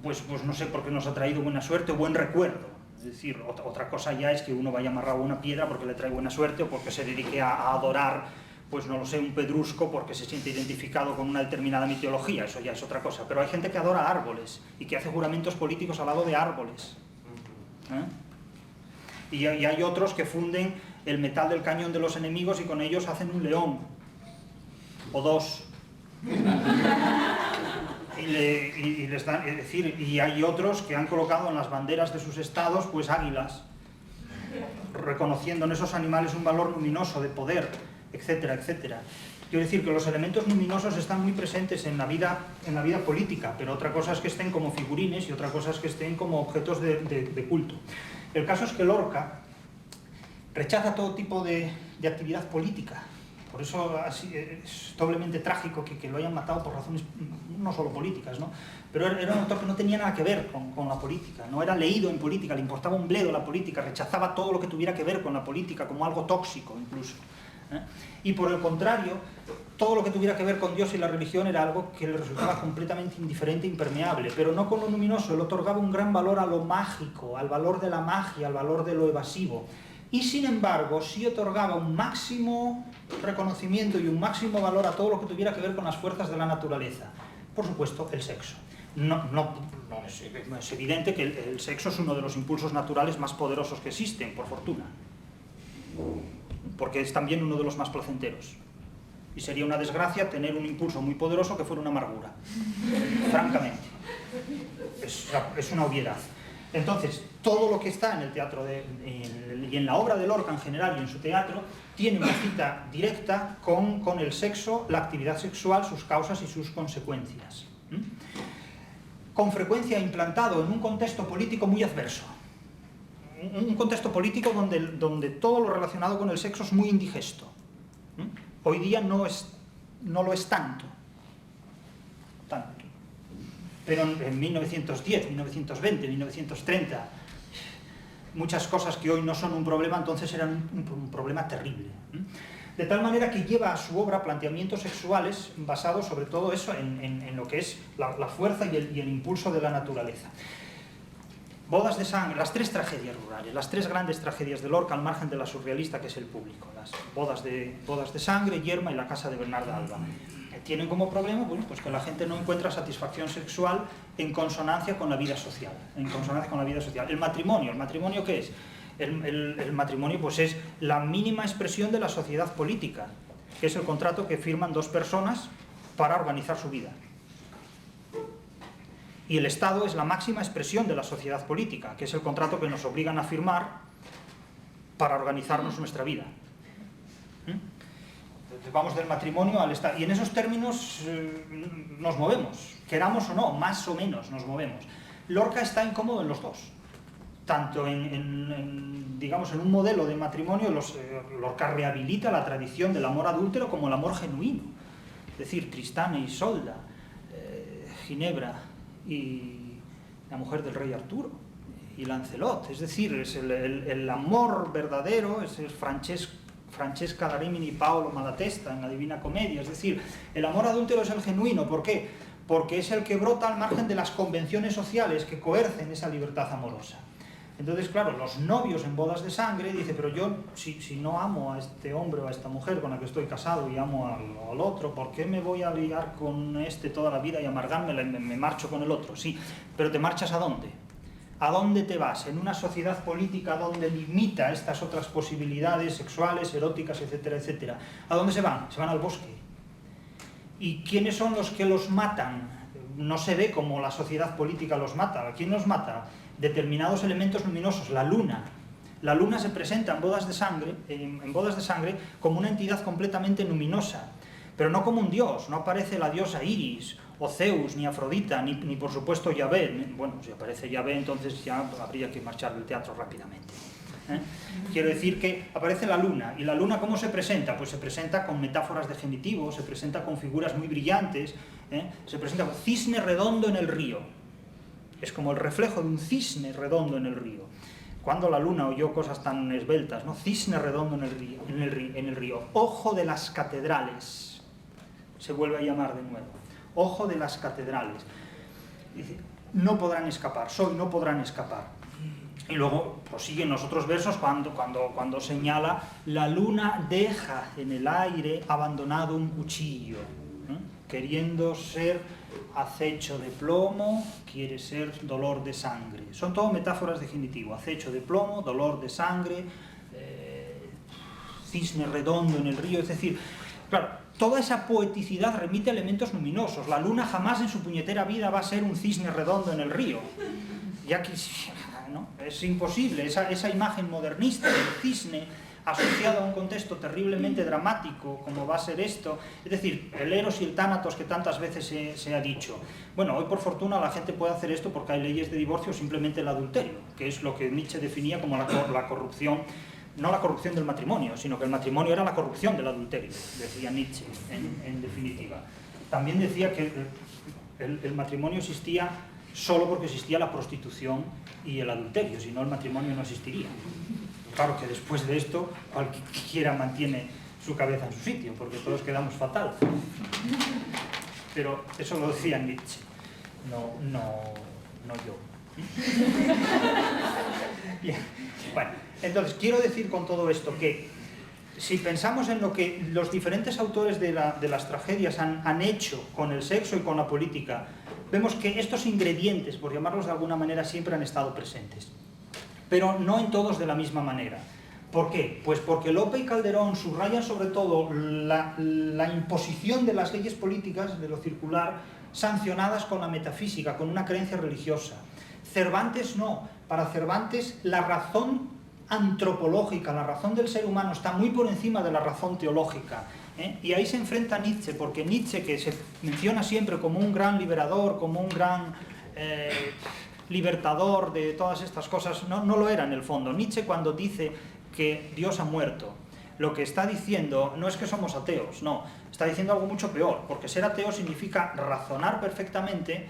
pues no sé, porque nos ha traído buena suerte o buen recuerdo. Es decir, otra cosa ya es que uno vaya amarrado a una piedra porque le trae buena suerte o porque se dedique a adorar, pues no lo sé, un pedrusco porque se siente identificado con una determinada mitología. Eso ya es otra cosa. Pero hay gente que adora árboles y que hace juramentos políticos al lado de árboles. Y hay otros que funden el metal del cañón de los enemigos y con ellos hacen un león o dos. Y les dan, es decir, y hay otros que han colocado en las banderas de sus estados pues águilas, reconociendo en esos animales un valor luminoso de poder, etcétera, etcétera. Quiero decir que los elementos luminosos están muy presentes en la vida política, pero otra cosa es que estén como figurines y otra cosa es que estén como objetos de culto. El caso es que Lorca rechaza todo tipo de actividad política. Por eso es doblemente trágico que lo hayan matado por razones no solo políticas, ¿no? Pero era un autor que no tenía nada que ver con la política, no era leído en política, le importaba un bledo la política, rechazaba todo lo que tuviera que ver con la política, como algo tóxico incluso. Y por el contrario, todo lo que tuviera que ver con Dios y la religión era algo que le resultaba completamente indiferente e impermeable, pero no con lo luminoso. Él otorgaba un gran valor a lo mágico, al valor de la magia, al valor de lo evasivo. Y sin embargo, sí otorgaba un máximo reconocimiento y un máximo valor a todo lo que tuviera que ver con las fuerzas de la naturaleza. Por supuesto, el sexo. Es evidente que el sexo es uno de los impulsos naturales más poderosos que existen, por fortuna. Porque es también uno de los más placenteros. Y sería una desgracia tener un impulso muy poderoso que fuera una amargura. Francamente. Es una obviedad. Entonces, todo lo que está en el teatro y en la obra de Lorca en general y en su teatro tiene una cita directa con el sexo, la actividad sexual, sus causas y sus consecuencias. Con frecuencia implantado en un contexto político muy adverso. Un contexto político donde todo lo relacionado con el sexo es muy indigesto. Hoy día no lo es tanto. Pero en 1910, 1920, 1930, muchas cosas que hoy no son un problema, entonces eran un problema terrible. De tal manera que lleva a su obra planteamientos sexuales basados sobre todo eso en lo que es la fuerza y el impulso de la naturaleza. Bodas de sangre, las tres tragedias rurales, las tres grandes tragedias de Lorca al margen de la surrealista que es el público, las bodas de sangre, Yerma y la casa de Bernarda Alba. Tienen como problema pues que la gente no encuentra satisfacción sexual en consonancia con la vida social. El matrimonio ¿qué es? El matrimonio pues es la mínima expresión de la sociedad política, que es el contrato que firman dos personas para organizar su vida. Y el Estado es la máxima expresión de la sociedad política, que es el contrato que nos obligan a firmar para organizarnos nuestra vida. Vamos del matrimonio al Estado. Y en esos términos nos movemos, queramos o no, más o menos nos movemos. Lorca está incómodo en los dos. Tanto digamos, en un modelo de matrimonio, Lorca rehabilita la tradición del amor adúltero como el amor genuino. Es decir, Tristán e Isolda, Ginebra y la mujer del rey Arturo, y Lancelot. Es decir, es el amor verdadero, es Francesca da Rimini y Paolo Malatesta en la Divina Comedia. Es decir, el amor adúltero es el genuino. ¿Por qué? Porque es el que brota al margen de las convenciones sociales que coercen esa libertad amorosa. Entonces, claro, los novios en bodas de sangre dicen, pero yo, si no amo a este hombre o a esta mujer con la que estoy casado y amo al otro, ¿por qué me voy a liar con este toda la vida y amargármela y me marcho con el otro? Sí, pero ¿te marchas a dónde? ¿A dónde te vas? En una sociedad política donde limita estas otras posibilidades sexuales, eróticas, etcétera, etcétera. ¿A dónde se van? Se van al bosque. ¿Y quiénes son los que los matan? No se ve cómo la sociedad política los mata. ¿Quién los mata? Determinados elementos luminosos. La luna. La luna se presenta en bodas de sangre como una entidad completamente luminosa, pero no como un dios. No aparece la diosa Iris, o Zeus, ni Afrodita, ni por supuesto Yahvé. Bueno, si aparece Yahvé, entonces ya habría que marchar del teatro rápidamente. Quiero decir que aparece la luna. ¿Y la luna cómo se presenta? Pues se presenta con metáforas de genitivo, se presenta con figuras muy brillantes, se presenta con cisne redondo en el río. Es como el reflejo de un cisne redondo en el río. Cuando la luna oyó cosas tan esbeltas, ¿no? Cisne redondo en el río. Ojo de las catedrales. Se vuelve a llamar de nuevo. Ojo de las catedrales. Dice, no podrán escapar, no podrán escapar. Y luego prosiguen los otros versos cuando señala la luna deja en el aire abandonado un cuchillo, queriendo ser acecho de plomo, quiere ser dolor de sangre. Son todo metáforas de genitivo. Acecho de plomo, dolor de sangre, cisne redondo en el río. Es decir, claro, toda esa poeticidad remite a elementos luminosos. La luna jamás en su puñetera vida va a ser un cisne redondo en el río. Ya quisiera, ¿no? Es imposible. Esa imagen modernista del cisne asociado a un contexto terriblemente dramático como va a ser esto, es decir, el Eros y el Tánatos que tantas veces se ha dicho. Bueno, hoy por fortuna la gente puede hacer esto porque hay leyes de divorcio, simplemente el adulterio, que es lo que Nietzsche definía como la corrupción, no la corrupción del matrimonio, sino que el matrimonio era la corrupción del adulterio, decía Nietzsche, en definitiva. También decía que el matrimonio existía solo porque existía la prostitución y el adulterio, si no el matrimonio no existiría. Claro que después de esto cualquiera mantiene su cabeza en su sitio, porque todos quedamos fatal. Pero eso lo decía Nietzsche, no yo. Bien. Bueno, entonces quiero decir con todo esto que si pensamos en lo que los diferentes autores de las tragedias han hecho con el sexo y con la política, vemos que estos ingredientes, por llamarlos de alguna manera, siempre han estado presentes. Pero no en todos de la misma manera. ¿Por qué? Pues porque Lope y Calderón subrayan sobre todo la imposición de las leyes políticas, de lo circular, sancionadas con la metafísica, con una creencia religiosa. Cervantes no. Para Cervantes la razón antropológica, la razón del ser humano está muy por encima de la razón teológica. Y ahí se enfrenta Nietzsche, porque Nietzsche, que se menciona siempre como un gran liberador, como un gran libertador de todas estas cosas, no lo era en el fondo. Nietzsche, cuando dice que Dios ha muerto, lo que está diciendo no es que somos ateos, no, está diciendo algo mucho peor, porque ser ateo significa razonar perfectamente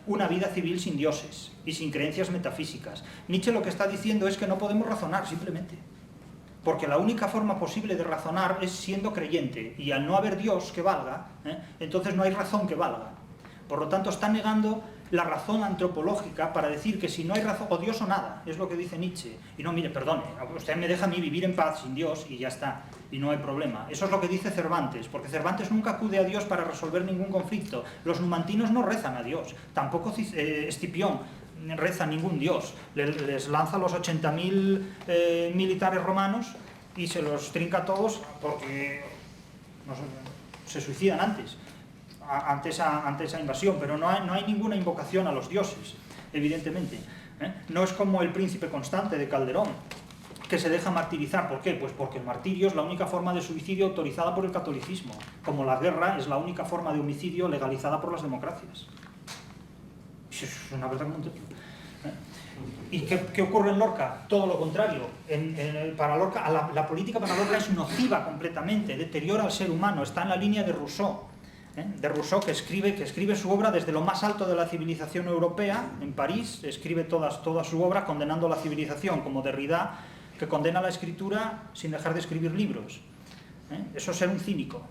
una vida civil sin dioses y sin creencias metafísicas. Nietzsche lo que está diciendo es que no podemos razonar, simplemente. porque la única forma posible de razonar es siendo creyente, y al no haber Dios que valga, entonces no hay razón que valga. Por lo tanto, está negando la razón antropológica para decir que si no hay razón, o Dios o nada, es lo que dice Nietzsche. Y no, mire, perdone, usted me deja a mí vivir en paz sin Dios y ya está, y no hay problema. Eso es lo que dice Cervantes, porque Cervantes nunca acude a Dios para resolver ningún conflicto. Los numantinos no rezan a Dios, tampoco Escipión reza a ningún dios. Les lanza los 80.000 militares romanos y se los trinca a todos porque no sé, se suicidan ante esa invasión, pero no hay ninguna invocación a los dioses, evidentemente. No es como el príncipe Constante de Calderón, que se deja martirizar. ¿Por qué? Pues porque el martirio es la única forma de suicidio autorizada por el catolicismo, como la guerra es la única forma de homicidio legalizada por las democracias. Eso es una verdad como ¿Y qué ocurre en Lorca? Todo lo contrario. Para Lorca, la política para Lorca es nociva completamente, deteriora al ser humano, está en la línea de Rousseau. De Rousseau, que escribe su obra desde lo más alto de la civilización europea, en París, escribe toda su obra condenando la civilización, como Derrida, que condena la escritura sin dejar de escribir libros. Eso es ser un cínico.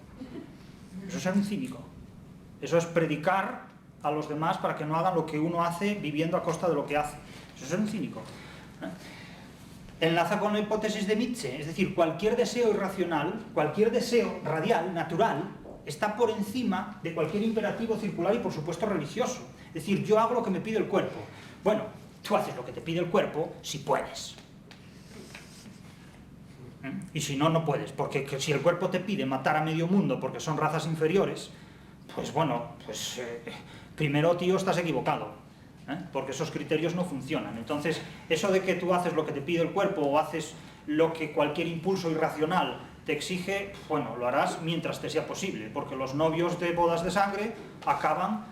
Eso es ser un cínico. Eso es predicar a los demás para que no hagan lo que uno hace viviendo a costa de lo que hace. Eso es ser un cínico. Enlaza con la hipótesis de Nietzsche, es decir, cualquier deseo irracional, cualquier deseo radial, natural, está por encima de cualquier imperativo circular y, por supuesto, religioso. Es decir, yo hago lo que me pide el cuerpo. Bueno, tú haces lo que te pide el cuerpo si puedes. Y si no, no puedes. Porque si el cuerpo te pide matar a medio mundo porque son razas inferiores, pues bueno, primero, tío, estás equivocado. Porque esos criterios no funcionan. Entonces, eso de que tú haces lo que te pide el cuerpo o haces lo que cualquier impulso irracional te exige, bueno, lo harás mientras te sea posible, porque los novios de bodas de sangre acaban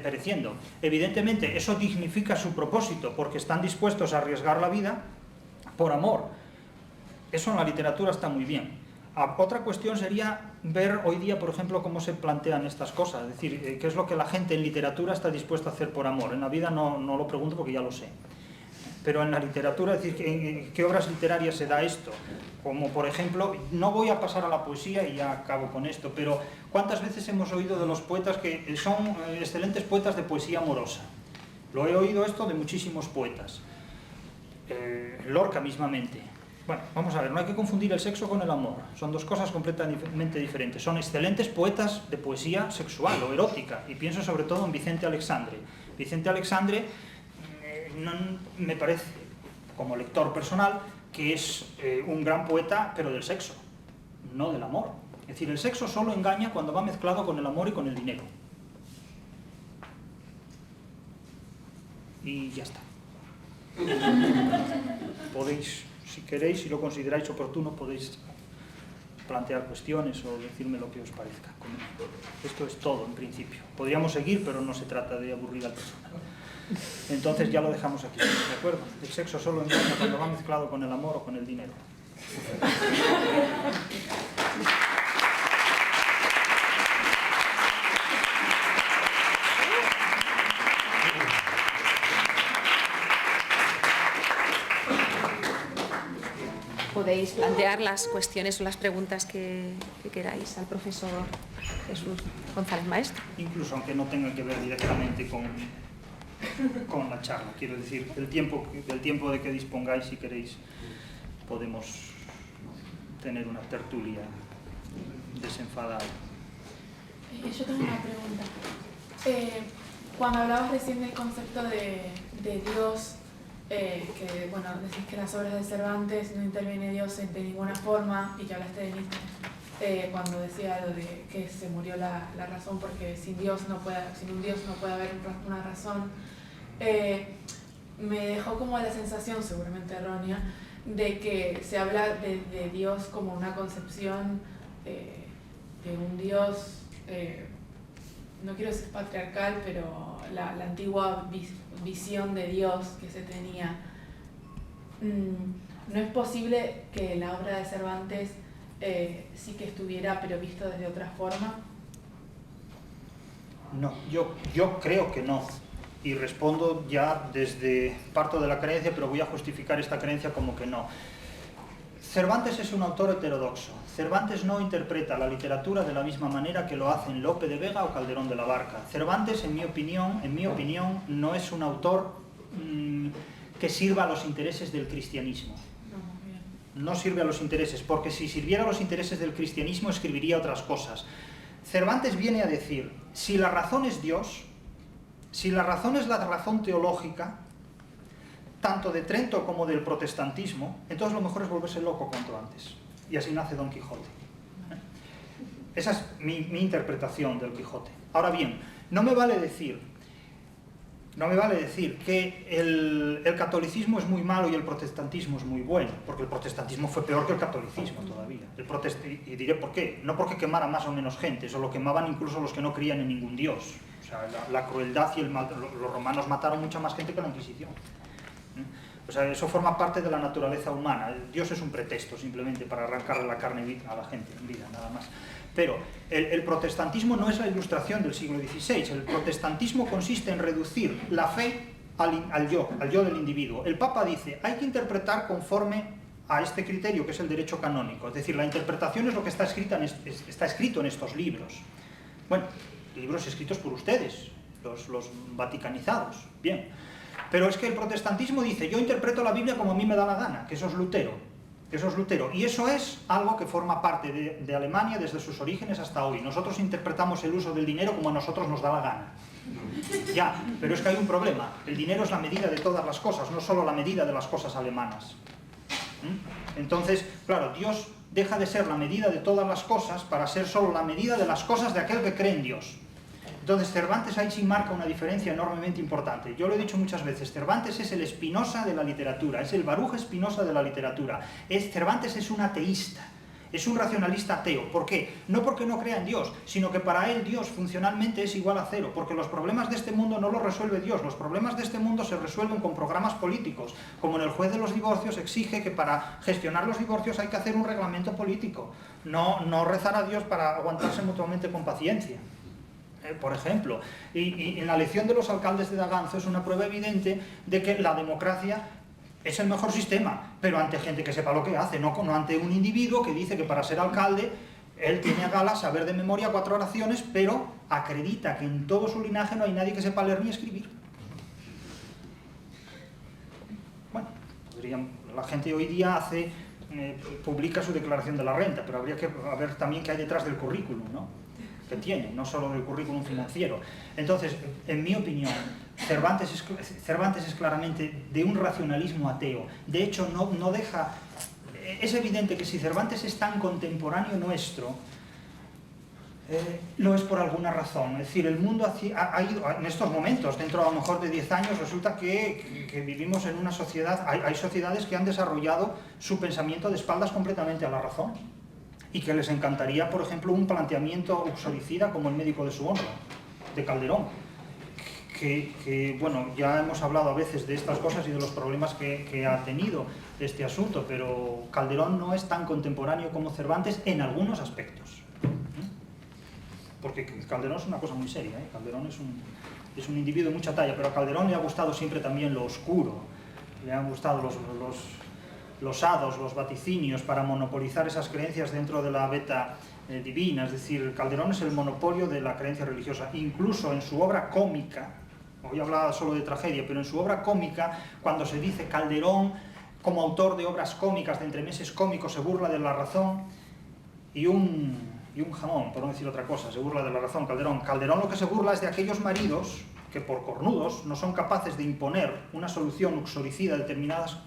pereciendo. Evidentemente, eso dignifica su propósito, porque están dispuestos a arriesgar la vida por amor. Eso en la literatura está muy bien. Otra cuestión sería ver hoy día, por ejemplo, cómo se plantean estas cosas, es decir, qué es lo que la gente en literatura está dispuesta a hacer por amor. En la vida no lo pregunto porque ya lo sé. Pero en la literatura, es decir, ¿en qué obras literarias se da esto? Como, por ejemplo, no voy a pasar a la poesía y ya acabo con esto, pero ¿cuántas veces hemos oído de los poetas que son excelentes poetas de poesía amorosa? Lo he oído esto de muchísimos poetas. Lorca mismamente. Bueno, vamos a ver, no hay que confundir el sexo con el amor. Son dos cosas completamente diferentes. Son excelentes poetas de poesía sexual o erótica, y pienso sobre todo en Vicente Alexandre. Vicente Alexandre me parece, como lector personal, que es un gran poeta, pero del sexo, no del amor. Es decir, el sexo solo engaña cuando va mezclado con el amor y con el dinero. Y ya está. Podéis, si queréis, si lo consideráis oportuno, podéis plantear cuestiones o decirme lo que os parezca. Esto es todo, en principio. Podríamos seguir, pero no se trata de aburrir al personal. Entonces ya lo dejamos aquí, ¿de acuerdo? El sexo solo engaña cuando va mezclado con el amor o con el dinero. Podéis plantear las cuestiones o las preguntas que queráis al profesor Jesús González Maestro. Incluso aunque no tenga que ver directamente con la charla. Quiero decir, del tiempo de que dispongáis, si queréis, podemos tener una tertulia desenfadada. Yo tengo una pregunta. Cuando hablabas recién del concepto de Dios, que bueno, decís que en las obras de Cervantes no interviene Dios de ninguna forma, y que hablaste de Nietzsche cuando decía lo de que se murió la razón porque sin un Dios no puede haber una razón. Me dejó como la sensación, seguramente errónea, de que se habla de Dios como una concepción de un Dios, no quiero decir patriarcal, pero la antigua visión de Dios que se tenía. ¿No es posible que la obra de Cervantes sí que estuviera, pero visto desde otra forma? No, yo creo que no. Y respondo ya parto de la creencia, pero voy a justificar esta creencia como que no. Cervantes es un autor heterodoxo. Cervantes no interpreta la literatura de la misma manera que lo hacen Lope de Vega o Calderón de la Barca. Cervantes, en mi opinión, no es un autor que sirva a los intereses del cristianismo. No sirve a los intereses, porque si sirviera a los intereses del cristianismo escribiría otras cosas. Cervantes viene a decir, si la razón es Dios, si la razón es la razón teológica, tanto de Trento como del protestantismo, entonces lo mejor es volverse loco cuanto antes. Y así nace Don Quijote. Esa es mi interpretación del Quijote. Ahora bien, no me vale decir que el catolicismo es muy malo y el protestantismo es muy bueno, porque el protestantismo fue peor que el catolicismo todavía. Y diré por qué. No porque quemara más o menos gente, eso lo quemaban incluso los que no creían en ningún dios. O sea, la crueldad y el mal, los romanos mataron mucha más gente que la Inquisición. O sea, eso forma parte de la naturaleza humana. Dios es un pretexto simplemente para arrancarle la carne a la gente en vida, nada más. Pero el protestantismo no es la ilustración del siglo XVI. El protestantismo consiste en reducir la fe al yo del individuo. El Papa dice, hay que interpretar conforme a este criterio que es el derecho canónico. Es decir, la interpretación es lo que está escrito en estos libros. Bueno, libros escritos por ustedes, los vaticanizados. Bien. Pero es que el protestantismo dice, yo interpreto la Biblia como a mí me da la gana, que eso es Lutero. Y eso es algo que forma parte de Alemania desde sus orígenes hasta hoy. Nosotros interpretamos el uso del dinero como a nosotros nos da la gana. Ya, pero es que hay un problema. El dinero es la medida de todas las cosas, no solo la medida de las cosas alemanas. Entonces, claro, Dios deja de ser la medida de todas las cosas para ser solo la medida de las cosas de aquel que cree en Dios. Entonces Cervantes ahí sí marca una diferencia enormemente importante. Yo lo he dicho muchas veces, Cervantes es el Spinoza de la literatura, es el Baruch Spinoza de la literatura. Cervantes es un ateísta, es un racionalista ateo. ¿Por qué? No porque no crea en Dios, sino que para él Dios funcionalmente es igual a cero, porque los problemas de este mundo no los resuelve Dios, los problemas de este mundo se resuelven con programas políticos, como en el juez de los divorcios exige que para gestionar los divorcios hay que hacer un reglamento político, no rezar a Dios para aguantarse mutuamente con paciencia. Por ejemplo, y en la elección de los alcaldes de Daganzo es una prueba evidente de que la democracia es el mejor sistema, pero ante gente que sepa lo que hace, no ante un individuo que dice que para ser alcalde él tiene a gala saber de memoria 4 oraciones, pero acredita que en todo su linaje no hay nadie que sepa leer ni escribir. Bueno, la gente hoy día publica su declaración de la renta, pero habría que ver también qué hay detrás del currículum, ¿no? Que tiene, no solo del currículum financiero. Entonces, en mi opinión, Cervantes es claramente de un racionalismo ateo. De hecho, no deja... Es evidente que si Cervantes es tan contemporáneo nuestro, lo es por alguna razón. Es decir, el mundo ha ido, en estos momentos, dentro a lo mejor de 10 años, resulta que vivimos en una sociedad... Hay sociedades que han desarrollado su pensamiento de espaldas completamente a la razón. Y que les encantaría, por ejemplo, un planteamiento uxoricida como El médico de su honra, de Calderón. Bueno, ya hemos hablado a veces de estas cosas y de los problemas que ha tenido este asunto, pero Calderón no es tan contemporáneo como Cervantes en algunos aspectos. Porque Calderón es una cosa muy seria, ¿eh? Calderón es un individuo de mucha talla, pero a Calderón le ha gustado siempre también lo oscuro, le han gustado los hados, los vaticinios, para monopolizar esas creencias dentro de la beta divina. Es decir, Calderón es el monopolio de la creencia religiosa. Incluso en su obra cómica, hoy hablaba solo de tragedia, pero en su obra cómica, cuando se dice Calderón, como autor de obras cómicas, de entremeses cómicos, se burla de la razón, y un jamón, por no decir otra cosa, se burla de la razón, Calderón. Calderón lo que se burla es de aquellos maridos que por cornudos no son capaces de imponer una solución uxoricida a determinadas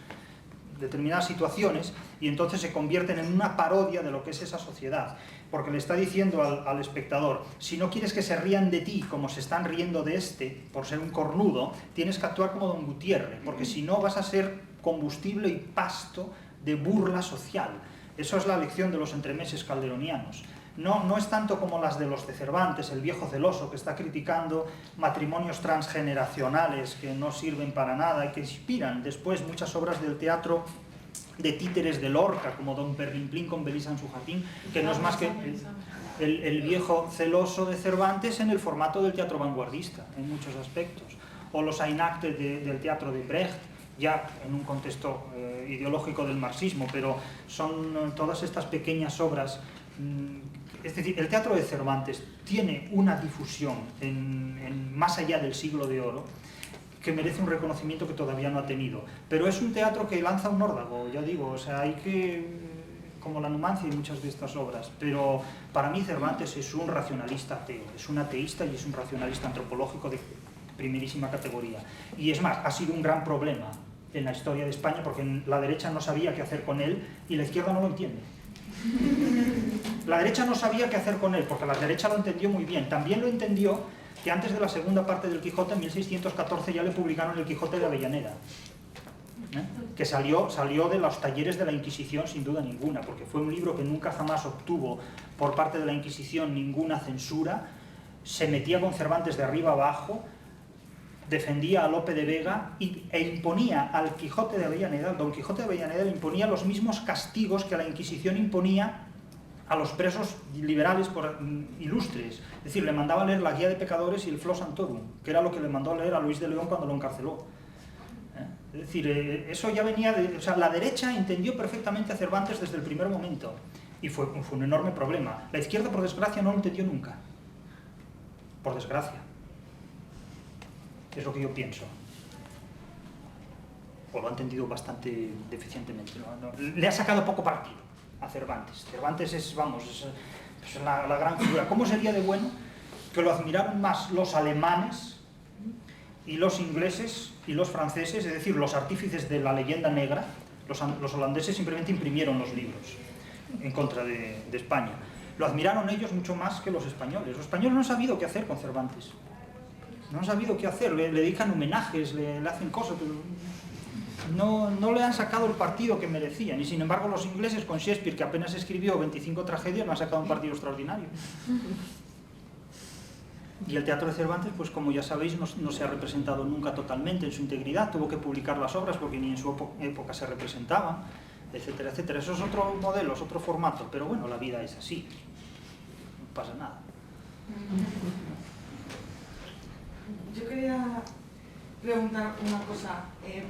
situaciones, y entonces se convierten en una parodia de lo que es esa sociedad, porque le está diciendo al espectador, si no quieres que se rían de ti como se están riendo de este por ser un cornudo, tienes que actuar como Don Gutiérrez, porque si no vas a ser combustible y pasto de burla social. Eso es la lección de los entremeses calderonianos. No es tanto como las de los de Cervantes, el viejo celoso que está criticando matrimonios transgeneracionales que no sirven para nada y que inspiran después muchas obras del teatro de títeres de Lorca, como Don Perlimplín con Belisa en su jardín, que no es más que el viejo celoso de Cervantes en el formato del teatro vanguardista, en muchos aspectos. O los Ainactes del teatro de Brecht, ya en un contexto ideológico del marxismo, pero son todas estas pequeñas obras. Es decir, el teatro de Cervantes tiene una difusión más allá del siglo de oro que merece un reconocimiento que todavía no ha tenido. Pero es un teatro que lanza un órdago, ya digo, o sea, hay que, como la Numancia y muchas de estas obras, pero para mí Cervantes es un racionalista ateo, es un ateísta y es un racionalista antropológico de primerísima categoría. Y es más, ha sido un gran problema en la historia de España porque la derecha no sabía qué hacer con él y la izquierda no lo entiende. La derecha no sabía qué hacer con él porque la derecha lo entendió muy bien. También lo entendió que antes de la segunda parte del Quijote, en 1614, ya le publicaron el Quijote de Avellaneda, que salió de los talleres de la Inquisición sin duda ninguna, porque fue un libro que nunca jamás obtuvo por parte de la Inquisición ninguna censura, se metía con Cervantes de arriba abajo, defendía a Lope de Vega e imponía al Quijote de Avellaneda, al Don Quijote de Avellaneda, le imponía los mismos castigos que la Inquisición imponía a los presos liberales ilustres. Es decir, le mandaba a leer la Guía de Pecadores y el Flos Santorum, que era lo que le mandó a leer a Luis de León cuando lo encarceló. Es decir, eso ya venía de... O sea, la derecha entendió perfectamente a Cervantes desde el primer momento y fue un enorme problema. La izquierda, por desgracia, no lo entendió nunca. Por desgracia. Es lo que yo pienso. O lo ha entendido bastante deficientemente. Le ha sacado poco partido a Cervantes. Cervantes es, vamos, es la gran figura. ¿Cómo sería de bueno que lo admiraran más los alemanes y los ingleses y los franceses, es decir, los artífices de la leyenda negra? Los holandeses simplemente imprimieron los libros en contra de España. Lo admiraron ellos mucho más que los españoles. Los españoles no han sabido qué hacer con Cervantes. No han sabido qué hacer, le dedican homenajes, le hacen cosas, pero no le han sacado el partido que merecían. Y sin embargo los ingleses con Shakespeare, que apenas escribió 25 tragedias, no han sacado un partido extraordinario. Y el teatro de Cervantes, pues como ya sabéis, no se ha representado nunca totalmente en su integridad, tuvo que publicar las obras porque ni en su época se representaban, etcétera, etcétera. Eso es otro modelo, es otro formato, pero bueno, la vida es así, no pasa nada. Yo quería preguntar una cosa,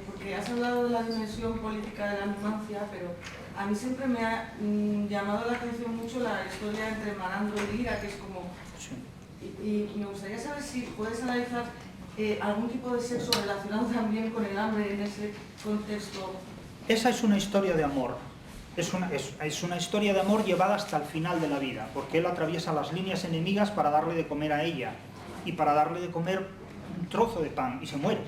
porque has hablado de la dimensión política de la Numancia, pero a mí siempre me ha llamado la atención mucho la historia entre Marandro y Lira, que es como... Sí. Y me gustaría saber si puedes analizar algún tipo de sexo relacionado también con el hambre en ese contexto. Esa es una historia de amor. Es una historia de amor llevada hasta el final de la vida, porque él atraviesa las líneas enemigas para darle de comer a ella y para darle de comer un trozo de pan y se muere.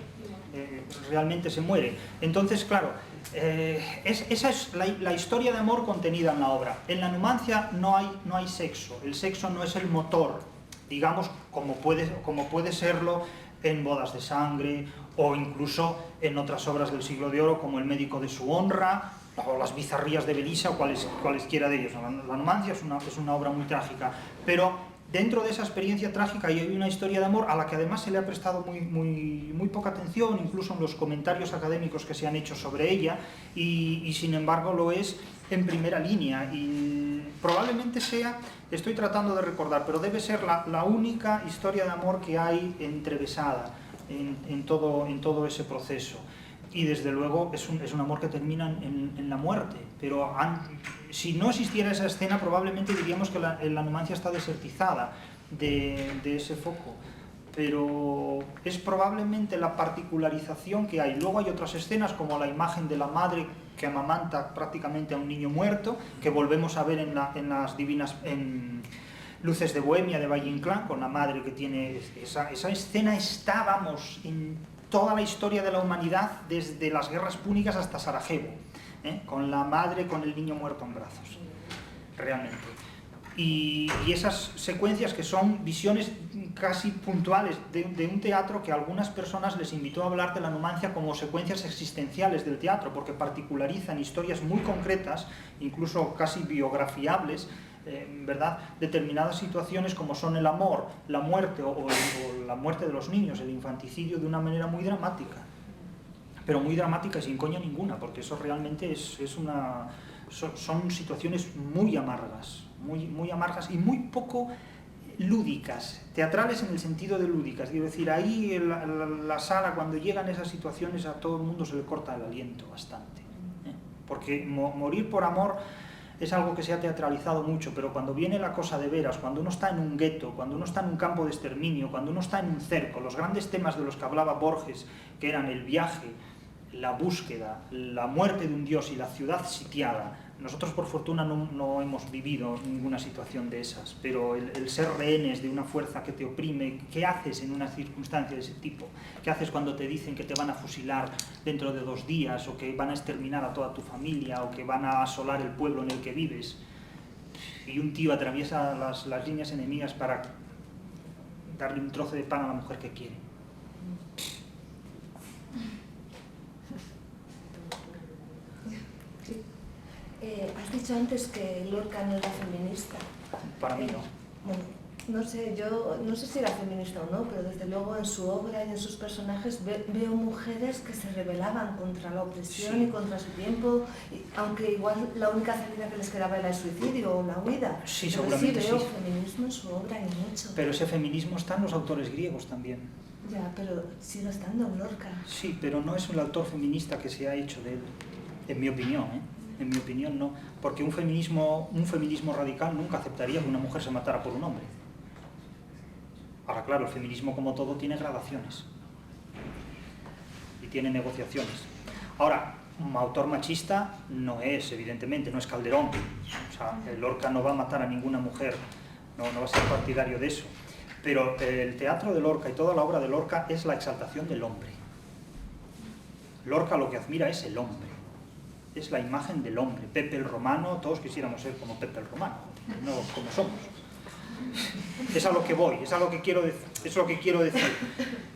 Realmente se muere. Entonces, claro, esa es la historia de amor contenida en la obra. En la Numancia no hay sexo. El sexo no es el motor, digamos, como puede serlo en Bodas de Sangre o incluso en otras obras del siglo de oro como El médico de su honra o Las bizarrías de Belisa o cualesquiera de ellos. La Numancia es una obra muy trágica, pero dentro de esa experiencia trágica hay una historia de amor a la que además se le ha prestado muy poca atención, incluso en los comentarios académicos que se han hecho sobre ella, y sin embargo lo es en primera línea, y probablemente sea, estoy tratando de recordar, pero debe ser la única historia de amor que hay entrevesada en todo ese proceso. Y desde luego es un amor que termina en la muerte, pero si no existiera esa escena probablemente diríamos que la Numancia está desertizada de ese foco, pero es probablemente la particularización que hay. Luego hay otras escenas como la imagen de la madre que amamanta prácticamente a un niño muerto, que volvemos a ver en las divinas... en Luces de Bohemia de Valle Inclán, con la madre que tiene... Esa escena está, vamos, en toda la historia de la humanidad, desde las guerras púnicas hasta Sarajevo, con la madre con el niño muerto en brazos, realmente. Y esas secuencias que son visiones casi puntuales de un teatro que a algunas personas les invitó a hablar de la Numancia como secuencias existenciales del teatro, porque particularizan historias muy concretas, incluso casi biografiables, ¿verdad? Determinadas situaciones como son el amor, la muerte o la muerte de los niños, el infanticidio, de una manera muy dramática, pero muy dramática y sin coña ninguna, porque eso realmente son situaciones muy amargas, muy amargas y muy poco lúdicas, teatrales en el sentido de lúdicas. Quiero decir, ahí en la sala, cuando llegan esas situaciones, a todo el mundo se le corta el aliento bastante. Porque morir por amor es algo que se ha teatralizado mucho, pero cuando viene la cosa de veras, cuando uno está en un gueto, cuando uno está en un campo de exterminio, cuando uno está en un cerco, los grandes temas de los que hablaba Borges, que eran el viaje, la búsqueda, la muerte de un dios y la ciudad sitiada. Nosotros, por fortuna, no hemos vivido ninguna situación de esas, pero el ser rehenes de una fuerza que te oprime, ¿qué haces en una circunstancia de ese tipo? ¿Qué haces cuando te dicen que te van a fusilar dentro de 2 días, o que van a exterminar a toda tu familia, o que van a asolar el pueblo en el que vives? Y un tío atraviesa las líneas enemigas para darle un trozo de pan a la mujer que quiere. Has dicho antes que Lorca no era feminista. Para mí no. Bueno, no sé, yo no sé si era feminista o no, pero desde luego en su obra y en sus personajes veo mujeres que se rebelaban contra la opresión Sí. y contra su tiempo, aunque igual la única salida que les quedaba era el suicidio o la huida. Sí, pero seguramente sí veo sí. feminismo en su obra y mucho. Pero ese feminismo está en los autores griegos también. Ya, pero sigue estando en Lorca. Sí, pero no es un autor feminista que se ha hecho de él, en mi opinión, ¿eh? En mi opinión no, porque un feminismo radical nunca aceptaría que una mujer se matara por un hombre. Ahora, claro, el feminismo, como todo, tiene gradaciones y tiene negociaciones. Ahora, un autor machista no es, evidentemente, no es Calderón. O sea, Lorca no va a matar a ninguna mujer, no va a ser partidario de eso. Pero el teatro de Lorca y toda la obra de Lorca es la exaltación del hombre. Lorca lo que admira es el hombre, es la imagen del hombre. Pepe el Romano, todos quisiéramos ser como Pepe el Romano, no como somos. Es a lo que voy, es lo que quiero decir.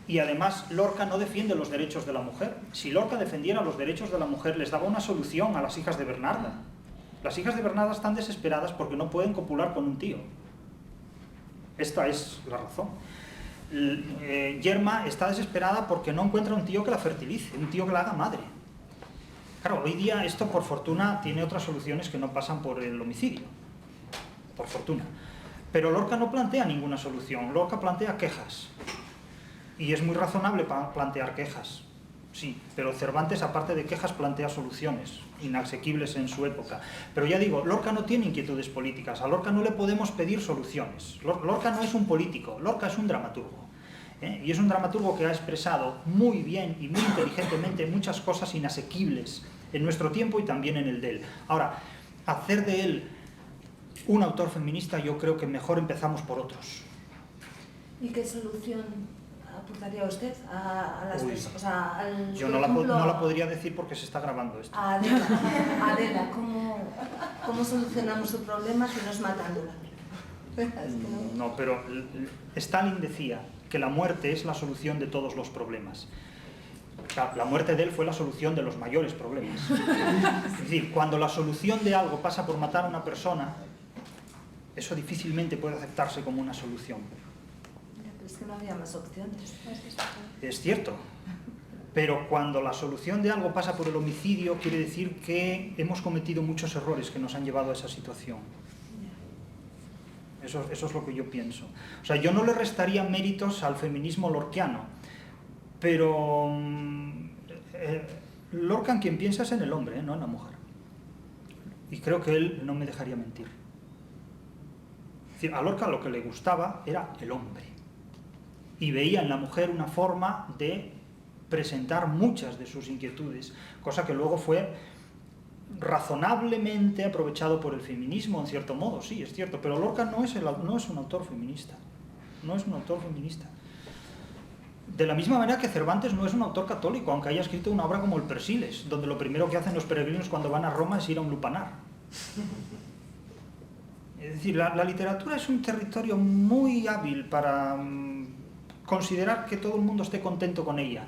Y además, Lorca no defiende los derechos de la mujer. Si Lorca defendiera los derechos de la mujer, les daba una solución a las hijas de Bernarda. Las hijas de Bernarda están desesperadas porque no pueden copular con un tío. Esta es la razón. Yerma está desesperada porque no encuentra un tío que la fertilice, un tío que la haga madre. Claro, hoy día esto, por fortuna, tiene otras soluciones que no pasan por el homicidio. Por fortuna. Pero Lorca no plantea ninguna solución. Lorca plantea quejas. Y es muy razonable plantear quejas. Sí, pero Cervantes, aparte de quejas, plantea soluciones inasequibles en su época. Pero ya digo, Lorca no tiene inquietudes políticas. A Lorca no le podemos pedir soluciones. Lorca no es un político, Lorca es un dramaturgo. Y es un dramaturgo que ha expresado muy bien y muy inteligentemente muchas cosas inasequibles en nuestro tiempo y también en el de él. Ahora, hacer de él un autor feminista, yo creo que mejor empezamos por otros. ¿Y qué solución aportaría usted a las personas? O sea, yo no la podría decir porque se está grabando esto. A Adela, ¿cómo solucionamos su problema si no es matándola? No, pero Stalin decía que la muerte es la solución de todos los problemas. La muerte de él fue la solución de los mayores problemas. Es decir, cuando la solución de algo pasa por matar a una persona, eso difícilmente puede aceptarse como una solución. Pero es que no había más opciones. Es cierto, pero cuando la solución de algo pasa por el homicidio, quiere decir que hemos cometido muchos errores que nos han llevado a esa situación. Eso es lo que yo pienso. O sea, yo no le restaría méritos al feminismo lorquiano, pero Lorca en quien piensa es en el hombre, no en la mujer. Y creo que él no me dejaría mentir. Es decir, a Lorca lo que le gustaba era el hombre. Y veía en la mujer una forma de presentar muchas de sus inquietudes, cosa que luego fue razonablemente aprovechado por el feminismo, en cierto modo, sí, es cierto, pero Lorca no es un autor feminista. No es un autor feminista. De la misma manera que Cervantes no es un autor católico, aunque haya escrito una obra como el Persiles, donde lo primero que hacen los peregrinos cuando van a Roma es ir a un lupanar. Es decir, la literatura es un territorio muy hábil para considerar que todo el mundo esté contento con ella.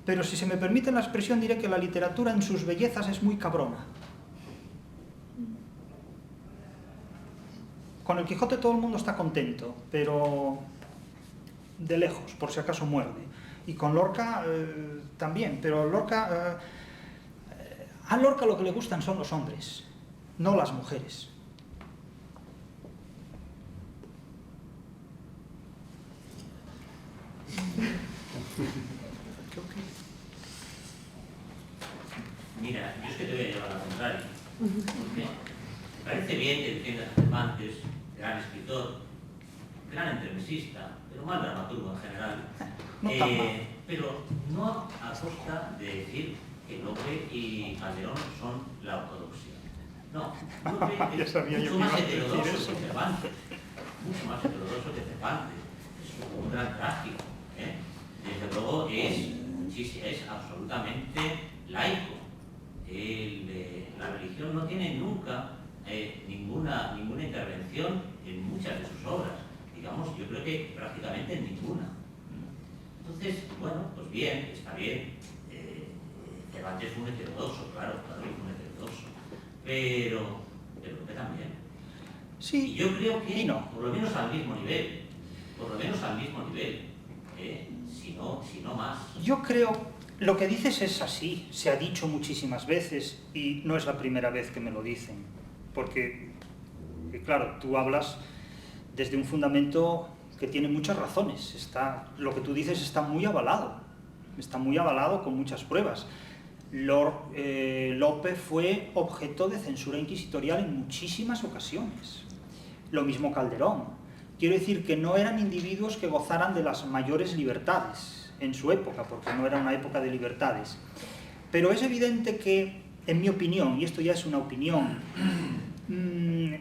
Pero si se me permite la expresión, diré que la literatura en sus bellezas es muy cabrona. Con el Quijote todo el mundo está contento, pero de lejos, por si acaso muerde. Y con Lorca también, pero Lorca, a Lorca lo que le gustan son los hombres, no las mujeres. Mira, yo es que te voy a llevar al contrario. ¿Okay? Me parece bien que defiendas a Cervantes, gran escritor, gran entremesista, pero mal dramaturgo en general. Pero no a costa de decir que Lope y Calderón son la ortodoxia. No, Lope es mucho más heterodoxo que Cervantes. Mucho más heterodoxo que Cervantes. Es un gran trágico. Desde luego es absolutamente laico. La religión no tiene nunca ninguna intervención en muchas de sus obras. Digamos, yo creo que prácticamente en ninguna. Entonces, bueno, pues bien, está bien. Cervantes fue un heterodoxo, claro que fue un heterodoxo. Pero Lope también. Sí, y yo creo que, no. por lo menos al mismo nivel, si no más. Yo creo, lo que dices es así, se ha dicho muchísimas veces y no es la primera vez que me lo dicen, porque, claro, tú hablas desde un fundamento que tiene muchas razones, lo que tú dices está muy avalado con muchas pruebas. Lope fue objeto de censura inquisitorial en muchísimas ocasiones, lo mismo Calderón. Quiero decir que no eran individuos que gozaran de las mayores libertades en su época, porque no era una época de libertades. Pero es evidente que, en mi opinión, y esto ya es una opinión,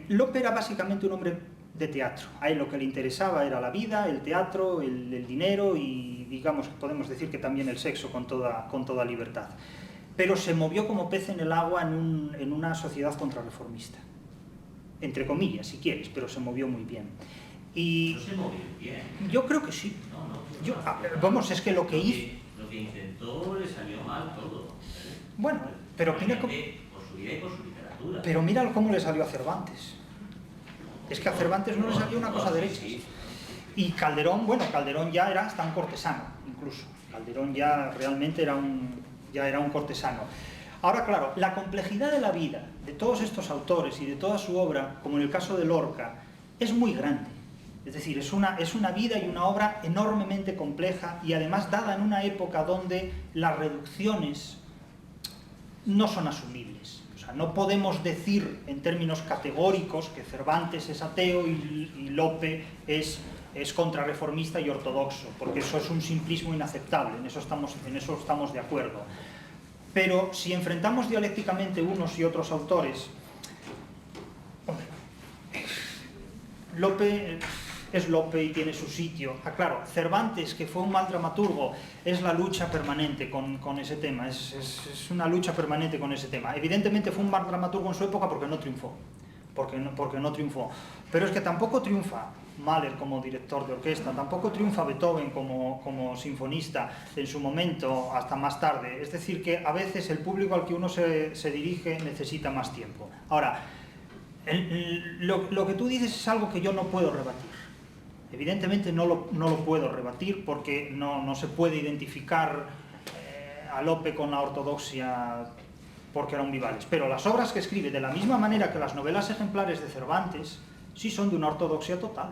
Lope era básicamente un hombre de teatro. A él lo que le interesaba era la vida, el teatro, el dinero y, digamos, podemos decir que también el sexo con toda libertad. Pero se movió como pez en el agua en una sociedad contrarreformista. Entre comillas, si quieres, pero se movió muy bien. Y no se movió bien. Yo creo que sí. Vamos, es que lo que hizo... Lo que intentó le salió mal todo. Bueno, pero mira cómo... Por su vida y por su literatura. Pero mira cómo le salió a Cervantes. Es que a Cervantes no le salió una cosa derecha. Y Calderón, bueno, Calderón ya era hasta un cortesano, incluso. Calderón ya realmente era un cortesano. Ahora, claro, la complejidad de la vida de todos estos autores y de toda su obra, como en el caso de Lorca, es muy grande. Es decir, es una vida y una obra enormemente compleja y además dada en una época donde las reducciones no son asumibles. O sea, no podemos decir en términos categóricos que Cervantes es ateo y Lope es contrarreformista y ortodoxo, porque eso es un simplismo inaceptable, en eso estamos de acuerdo. Pero si enfrentamos dialécticamente unos y otros autores, hombre, Lope es Lope y tiene su sitio. Claro, Cervantes, que fue un mal dramaturgo, es la lucha permanente con ese tema, es una lucha permanente con ese tema. Evidentemente fue un mal dramaturgo en su época porque no triunfó, pero es que tampoco triunfa Mahler como director de orquesta, tampoco triunfa Beethoven como sinfonista en su momento hasta más tarde. Es decir, que a veces el público al que uno se dirige necesita más tiempo. Ahora, lo que tú dices es algo que yo no puedo rebatir. Evidentemente no lo puedo rebatir porque no se puede identificar a Lope con la ortodoxia porque eran rivales. Pero las obras que escribe, de la misma manera que las novelas ejemplares de Cervantes, sí son de una ortodoxia total.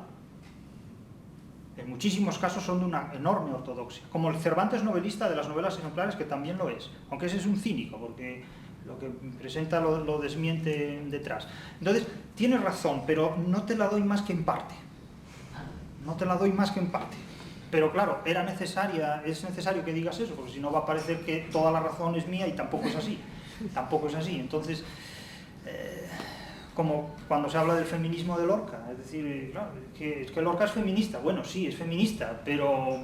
En muchísimos casos son de una enorme ortodoxia. Como el Cervantes novelista de las novelas ejemplares, que también lo es. Aunque ese es un cínico, porque lo que presenta lo desmiente detrás. Entonces, tienes razón, pero no te la doy más que en parte. Pero claro, es necesario que digas eso, porque si no va a parecer que toda la razón es mía y tampoco es así. Entonces, como cuando se habla del feminismo de Lorca, es decir, claro, es que Lorca es feminista. Bueno, sí, es feminista, pero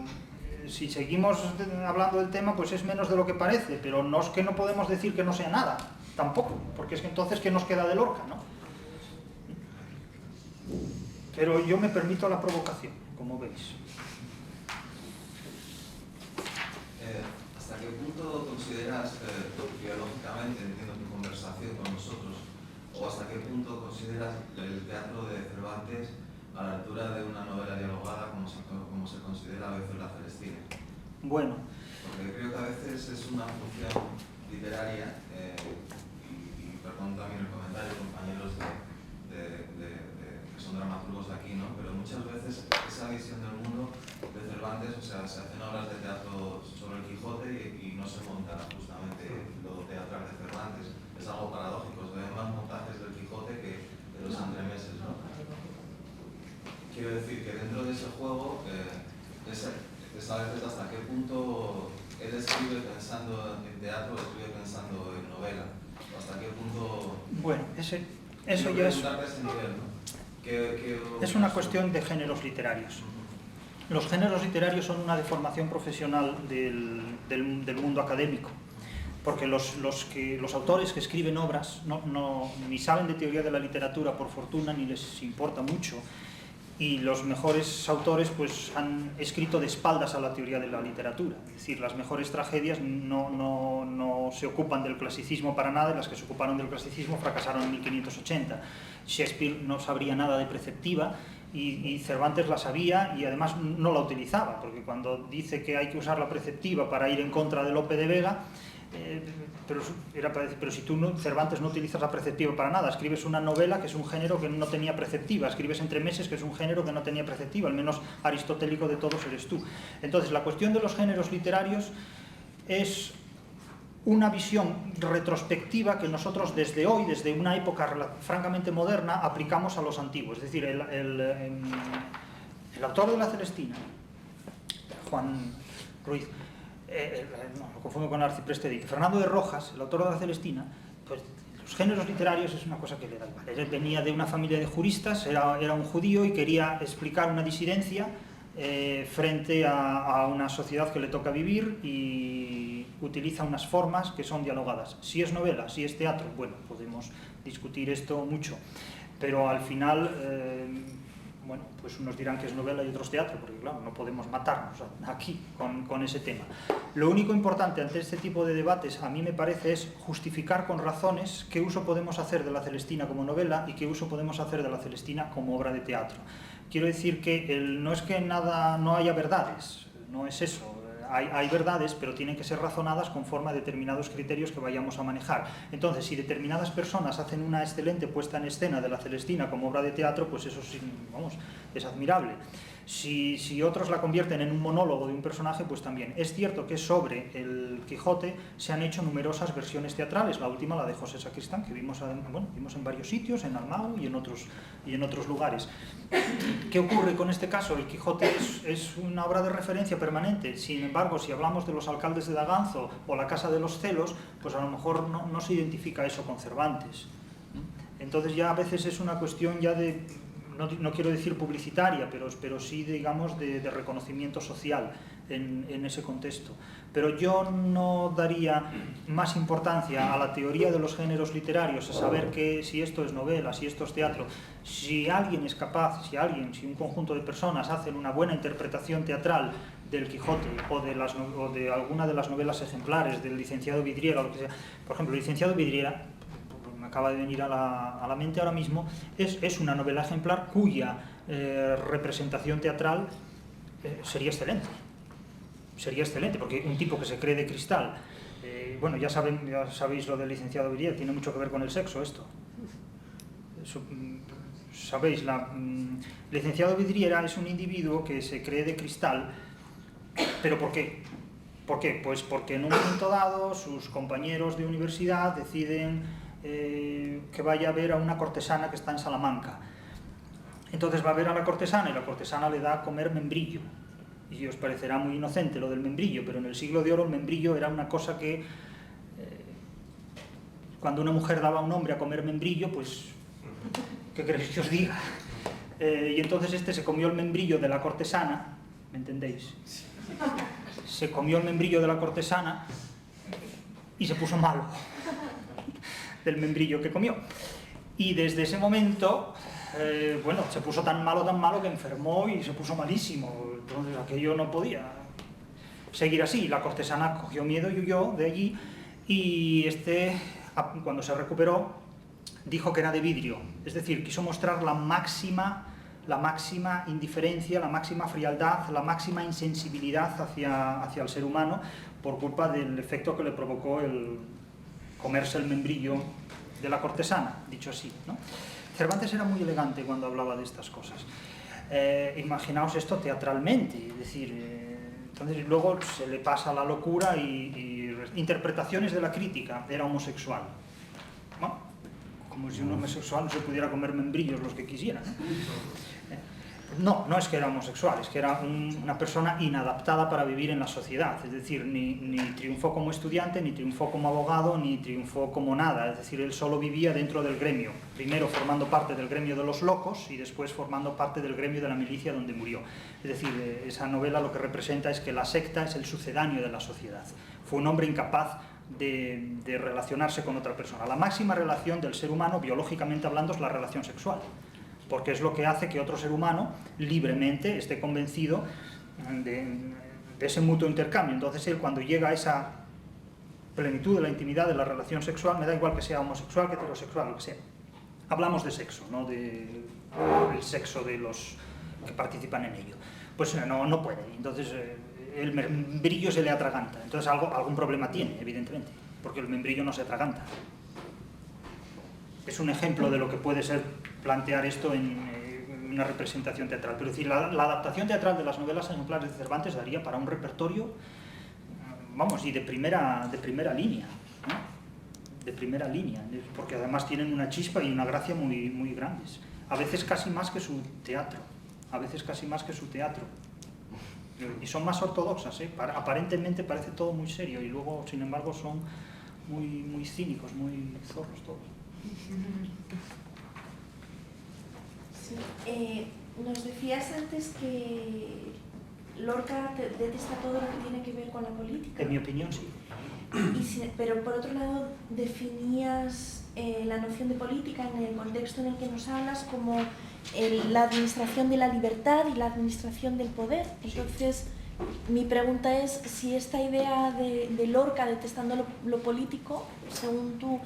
si seguimos hablando del tema, pues es menos de lo que parece, pero no es que no podemos decir que no sea nada, tampoco, porque es que entonces, ¿qué nos queda de Lorca, no? Pero yo me permito la provocación, como veis. ¿Hasta qué punto consideras, biológicamente, entiendo tu conversación con nosotros, o hasta qué punto consideras el teatro de Cervantes a la altura de una novela dialogada como se considera a veces la Celestina? Bueno. Porque creo que a veces es una función literaria, y perdón también el comentario, compañeros que son dramaturgos de aquí, ¿no? Pero muchas veces esa visión del mundo de Cervantes, o sea, se hacen obras de teatro sobre el Quijote y no se monta justamente lo teatral de Cervantes. Es algo paradójico, se ven más montajes del Quijote que de los entremeses, ¿no? Quiero decir que dentro de ese juego es a veces hasta qué punto él escribe pensando en teatro o escribe pensando en novela. Hasta qué punto... Bueno, eso ya es... Ese nivel, ¿no? Es una cuestión de géneros literarios. Los géneros literarios son una deformación profesional del mundo académico, porque los autores que escriben obras ni saben de teoría de la literatura, por fortuna, ni les importa mucho, y los mejores autores pues han escrito de espaldas a la teoría de la literatura. Es decir, las mejores tragedias no se ocupan del clasicismo para nada, y las que se ocuparon del clasicismo fracasaron en 1580. Shakespeare no sabría nada de preceptiva, y Cervantes la sabía y además no la utilizaba, porque cuando dice que hay que usar la preceptiva para ir en contra de Lope de Vega, pero si tú Cervantes no utilizas la preceptiva para nada, escribes una novela que es un género que no tenía preceptiva, escribes entremeses que es un género que no tenía preceptiva, el menos aristotélico de todos eres tú. Entonces la cuestión de los géneros literarios es una visión retrospectiva que nosotros desde hoy, desde una época francamente moderna, aplicamos a los antiguos. Es decir, el autor de La Celestina, Juan Ruiz, lo confundo con el arcipreste Dique, Fernando de Rojas, el autor de La Celestina, pues los géneros literarios es una cosa que le da igual. Él venía de una familia de juristas, era un judío y quería explicar una disidencia frente a una sociedad que le toca vivir, y utiliza unas formas que son dialogadas. Si es novela, si es teatro, bueno, podemos discutir esto mucho, pero al final bueno, pues unos dirán que es novela y otros teatro, porque claro, no podemos matarnos aquí con ese tema. Lo único importante ante este tipo de debates, a mí me parece, es justificar con razones qué uso podemos hacer de La Celestina como novela y qué uso podemos hacer de La Celestina como obra de teatro. Quiero decir que no es que no haya verdades, no es eso. Hay verdades, pero tienen que ser razonadas conforme a determinados criterios que vayamos a manejar. Entonces, si determinadas personas hacen una excelente puesta en escena de La Celestina como obra de teatro, pues eso sí, vamos, es admirable. Si otros la convierten en un monólogo de un personaje, pues también. Es cierto que sobre el Quijote se han hecho numerosas versiones teatrales, la última, la de José Sacristán, que vimos en varios sitios, en Almagro y en otros lugares. ¿Qué ocurre con este caso? El Quijote es una obra de referencia permanente. Sin embargo, si hablamos de Los alcaldes de Daganzo o La casa de los celos, pues a lo mejor no se identifica eso con Cervantes. Entonces ya a veces es una cuestión ya de... No quiero decir publicitaria, pero sí, digamos, de reconocimiento social en ese contexto. Pero yo no daría más importancia a la teoría de los géneros literarios, a saber si esto es novela, si esto es teatro. Si alguien es capaz, si un conjunto de personas hacen una buena interpretación teatral del Quijote o de alguna de las novelas ejemplares del licenciado Vidriera, o lo que sea. Por ejemplo, el licenciado Vidriera, me acaba de venir a la mente ahora mismo, es una novela ejemplar cuya representación teatral sería excelente. Sería excelente, porque un tipo que se cree de cristal, bueno, ya sabéis lo del licenciado Vidriera, tiene mucho que ver con el sexo esto. Sabéis, el licenciado Vidriera es un individuo que se cree de cristal, pero ¿por qué? ¿Por qué? Pues porque en un momento dado sus compañeros de universidad deciden que vaya a ver a una cortesana que está en Salamanca. Entonces va a ver a la cortesana y la cortesana le da a comer membrillo. Y os parecerá muy inocente lo del membrillo, pero en el siglo de oro el membrillo era una cosa que cuando una mujer daba a un hombre a comer membrillo, pues ¿qué queréis que os diga? Y entonces este se comió el membrillo de la cortesana, ¿me entendéis? Se comió el membrillo de la cortesana y se puso malo del membrillo que comió. Y desde ese momento, bueno, se puso tan malo que enfermó y se puso malísimo. Entonces aquello no podía seguir así. La cortesana cogió miedo y huyó de allí, y cuando se recuperó, dijo que era de vidrio. Es decir, quiso mostrar la máxima indiferencia, la máxima frialdad, la máxima insensibilidad hacia el ser humano por culpa del efecto que le provocó el comerse el membrillo de la cortesana, dicho así, ¿no? Cervantes era muy elegante cuando hablaba de estas cosas. Imaginaos esto teatralmente, es decir, entonces luego se le pasa la locura y interpretaciones de la crítica, era homosexual. ¿No? Como si un homosexual no se pudiera comer membrillos los que quisieran. No es que era homosexual, es que era una persona inadaptada para vivir en la sociedad, es decir, ni triunfó como estudiante, ni triunfó como abogado, ni triunfó como nada, es decir, él solo vivía dentro del gremio, primero formando parte del gremio de los locos y después formando parte del gremio de la milicia donde murió. Es decir, esa novela lo que representa es que la secta es el sucedáneo de la sociedad. Fue un hombre incapaz de relacionarse con otra persona. La máxima relación del ser humano, biológicamente hablando, es la relación sexual, porque es lo que hace que otro ser humano libremente esté convencido de ese mutuo intercambio. Entonces él, cuando llega a esa plenitud de la intimidad de la relación sexual, me da igual que sea homosexual, que heterosexual, lo que sea. Hablamos de sexo, no del sexo de los que participan en ello. Pues no puede, entonces el membrillo se le atraganta, entonces algún problema tiene, evidentemente, porque el membrillo no se atraganta. Es un ejemplo de lo que puede ser plantear esto en una representación teatral. Pero es decir, la adaptación teatral de las novelas ejemplares de Cervantes daría para un repertorio, vamos, y de primera línea, ¿no? De primera línea, porque además tienen una chispa y una gracia muy, muy grandes. A veces casi más que su teatro, Y son más ortodoxas, ¿eh? Aparentemente parece todo muy serio y luego, sin embargo, son muy, muy cínicos, muy zorros todos. Sí. Nos decías antes que Lorca detesta todo lo que tiene que ver con la política. En mi opinión, sí. Pero por otro lado, definías la noción de política en el contexto en el que nos hablas como la administración de la libertad y la administración del poder. Entonces, mi pregunta es si esta idea de Lorca detestando lo político, según tú,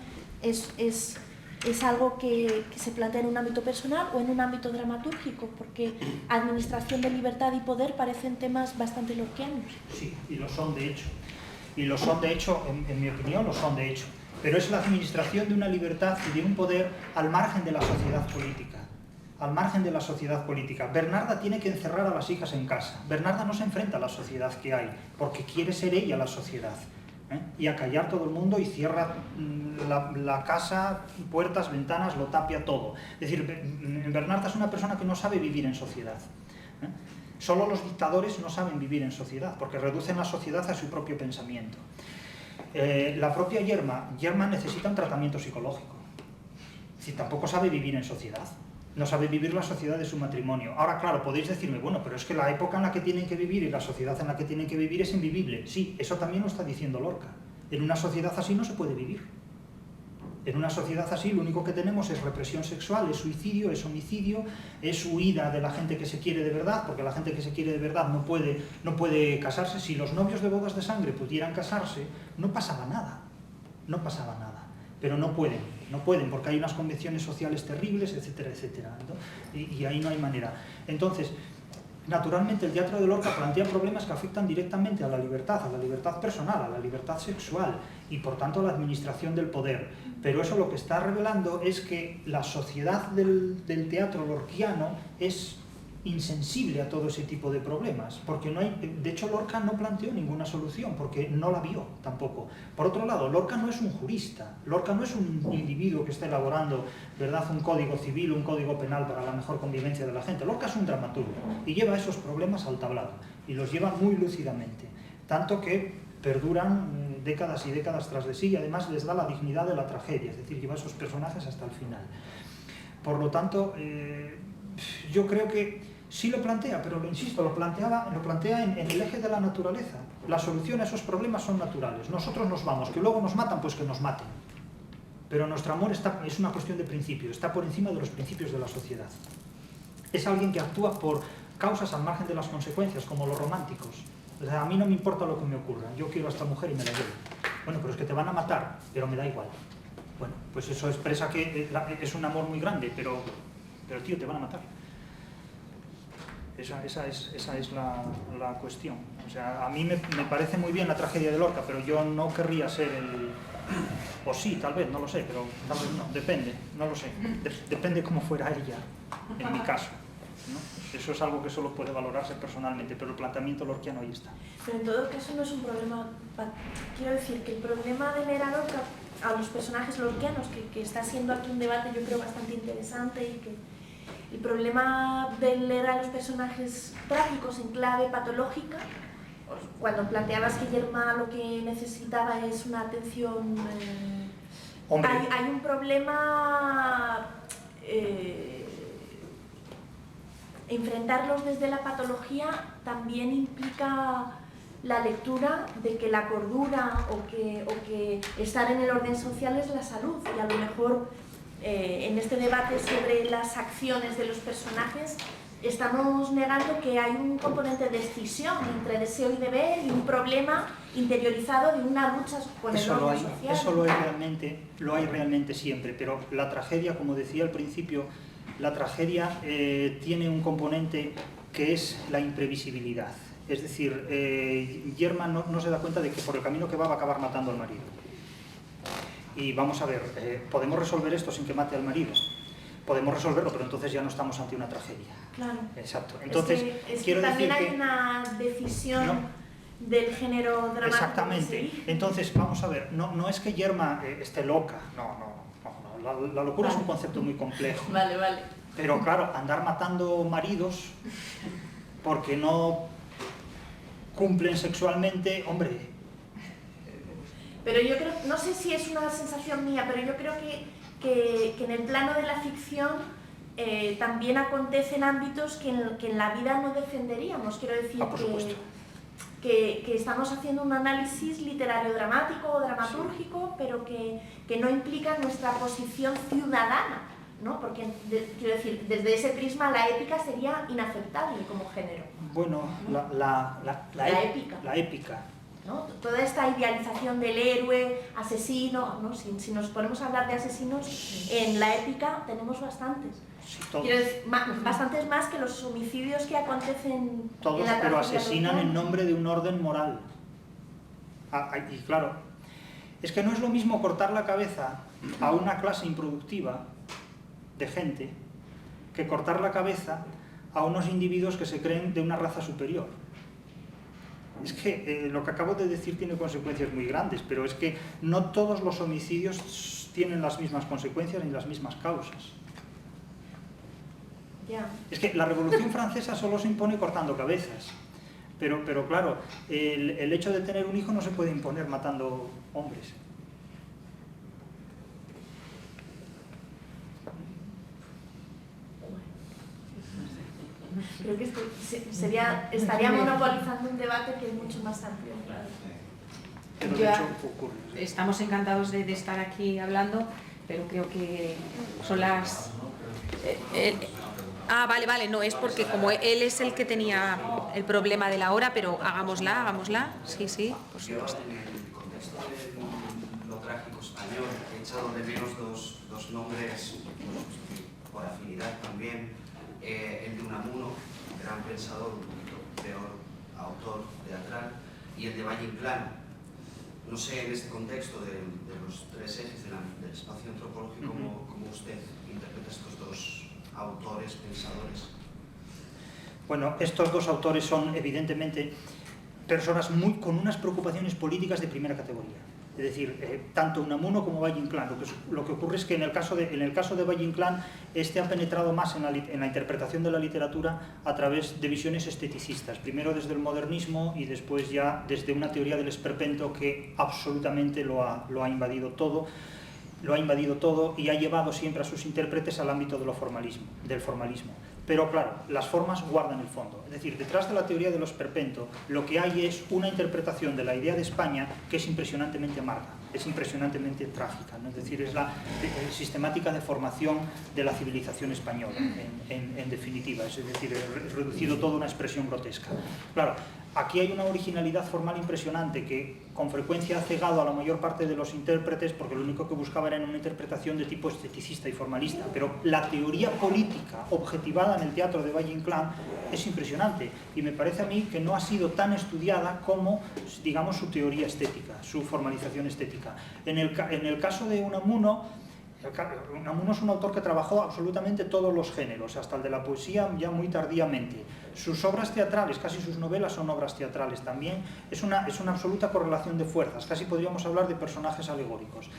es algo que se plantea en un ámbito personal o en un ámbito dramatúrgico, porque administración de libertad y poder parecen temas bastante lorquianos. Sí, y lo son de hecho. En mi opinión, lo son de hecho. Pero es la administración de una libertad y de un poder al margen de la sociedad política. Bernarda tiene que encerrar a las hijas en casa. Bernarda no se enfrenta a la sociedad que hay, porque quiere ser ella la sociedad. Y acallar todo el mundo y cierra la casa, puertas, ventanas, lo tapia todo. Es decir, Bernarda es una persona que no sabe vivir en sociedad. Solo los dictadores no saben vivir en sociedad, porque reducen la sociedad a su propio pensamiento. La propia Yerma necesita un tratamiento psicológico. Es decir, tampoco sabe vivir en sociedad. No sabe vivir la sociedad de su matrimonio. Ahora, claro, podéis decirme, bueno, pero es que la época en la que tienen que vivir y la sociedad en la que tienen que vivir es invivible. Sí, eso también lo está diciendo Lorca. En una sociedad así no se puede vivir. En una sociedad así lo único que tenemos es represión sexual, es suicidio, es homicidio, es huida de la gente que se quiere de verdad, porque la gente que se quiere de verdad no puede casarse. Si los novios de bodas de sangre pudieran casarse, no pasaba nada. Pero no pueden porque hay unas convenciones sociales terribles, etcétera, etcétera, ¿no? Y ahí no hay manera. Entonces, naturalmente el teatro de Lorca plantea problemas que afectan directamente a la libertad personal, a la libertad sexual y por tanto a la administración del poder. Pero eso lo que está revelando es que la sociedad del teatro lorquiano es insensible a todo ese tipo de problemas, porque de hecho Lorca no planteó ninguna solución, porque no la vio tampoco. Por otro lado, Lorca no es un jurista, Lorca no es un individuo que está elaborando, ¿verdad?, un código civil, un código penal para la mejor convivencia de la gente. Lorca es un dramaturgo y lleva esos problemas al tablado, y los lleva muy lúcidamente, tanto que perduran décadas y décadas tras de sí, y además les da la dignidad de la tragedia, es decir, lleva esos personajes hasta el final. Por lo tanto, yo creo que sí lo plantea, pero lo insisto, lo plantea en el eje de la naturaleza. La solución a esos problemas son naturales. Nosotros nos vamos, que luego nos matan, pues que nos maten. Pero nuestro amor es una cuestión de principios, está por encima de los principios de la sociedad. Es alguien que actúa por causas al margen de las consecuencias, como los románticos. O sea, a mí no me importa lo que me ocurra, yo quiero a esta mujer y me la llevo. Bueno, pero es que te van a matar, pero me da igual. Bueno, pues eso expresa que es un amor muy grande, pero tío, te van a matar. Esa es la cuestión. O sea, a mí me parece muy bien la tragedia de Lorca, pero yo no querría ser el... O sí, tal vez, no lo sé, pero tal vez no, depende, no lo sé. Depende cómo fuera ella, en mi caso, ¿no? Eso es algo que solo puede valorarse personalmente, pero el planteamiento lorquiano ahí está. Pero en todo caso no es un problema... Quiero decir que el problema de leer a Lorca, a los personajes lorquianos, que está siendo aquí un debate yo creo bastante interesante, y que el problema de leer a los personajes trágicos en clave patológica, cuando planteabas que Yerma lo que necesitaba es una atención... hay un problema... enfrentarlos desde la patología también implica la lectura de que la cordura o que estar en el orden social es la salud, y a lo mejor en este debate sobre las acciones de los personajes estamos negando que hay un componente de escisión entre deseo y deber y un problema interiorizado de una lucha con el orden social. Eso lo hay realmente siempre, pero la tragedia, como decía al principio, la tragedia tiene un componente que es la imprevisibilidad. Es decir, Yerma no se da cuenta de que por el camino que va a acabar matando al marido. Y vamos a ver, ¿podemos resolver esto sin que mate al marido? Podemos resolverlo, pero entonces ya no estamos ante una tragedia. Claro. Exacto. Entonces, quiero decir que también hay una decisión del género dramático. Exactamente. Entonces, vamos a ver, no es que Yerma esté loca, no. La locura es un concepto muy complejo. Vale. Pero claro, andar matando maridos porque no cumplen sexualmente, hombre... Pero yo creo, no sé si es una sensación mía, pero yo creo que en el plano de la ficción también acontecen ámbitos que en la vida no defenderíamos. Quiero decir que estamos haciendo un análisis literario dramático o dramatúrgico, sí, pero que no implica nuestra posición ciudadana, ¿no? Porque, quiero decir, desde ese prisma la épica sería inaceptable como género. Bueno, la épica. ¿No? Toda esta idealización del héroe, asesino, ¿no? Si nos ponemos a hablar de asesinos, en la épica tenemos bastantes. Sí, bastantes más que los homicidios que acontecen todos, en la pero asesinan en nombre de un orden moral. Y claro, es que no es lo mismo cortar la cabeza a una clase improductiva de gente que cortar la cabeza a unos individuos que se creen de una raza superior. Es que lo que acabo de decir tiene consecuencias muy grandes, pero es que no todos los homicidios tienen las mismas consecuencias ni las mismas causas. Yeah. Es que la Revolución Francesa solo se impone cortando cabezas, pero claro, el hecho de tener un hijo no se puede imponer matando hombres. Creo que estaría monopolizando un debate que es mucho más amplio. Pero de hecho ocurre. Estamos encantados de estar aquí hablando, pero creo que son las... vale, no, es porque como él es el que tenía el problema de la hora, pero hagámosla, sí, por supuesto. En el contexto de lo trágico español, he echado de menos dos nombres, por afinidad también, el de Unamuno, gran pensador, peor autor teatral, y el de Valle Inclán. No sé, en este contexto de los tres ejes del espacio antropológico, ¿cómo usted interpreta estos dos autores, pensadores? Bueno, estos dos autores son evidentemente personas con unas preocupaciones políticas de primera categoría. Es decir, tanto Unamuno como Valle Inclán. Lo que ocurre es que en el caso de Valle Inclán, ha penetrado más en la interpretación de la literatura a través de visiones esteticistas. Primero desde el modernismo y después ya desde una teoría del esperpento que absolutamente lo ha invadido todo. Y ha llevado siempre a sus intérpretes al ámbito del formalismo. Pero claro, las formas guardan el fondo. Es decir, detrás de la teoría del esperpento, lo que hay es una interpretación de la idea de España que es impresionantemente amarga. es impresionantemente trágica, ¿no? Es decir, es la sistemática deformación de la civilización española, en definitiva, es decir, reducido todo a una expresión grotesca. Claro, aquí hay una originalidad formal impresionante que con frecuencia ha cegado a la mayor parte de los intérpretes porque lo único que buscaban era una interpretación de tipo esteticista y formalista, pero la teoría política objetivada en el teatro de Valle-Inclán es impresionante y me parece a mí que no ha sido tan estudiada como, digamos, su teoría estética, su formalización estética. En el caso de Unamuno es un autor que trabajó absolutamente todos los géneros, hasta el de la poesía ya muy tardíamente. Sus obras teatrales, casi sus novelas son obras teatrales también, es una absoluta correlación de fuerzas, casi podríamos hablar de personajes alegóricos.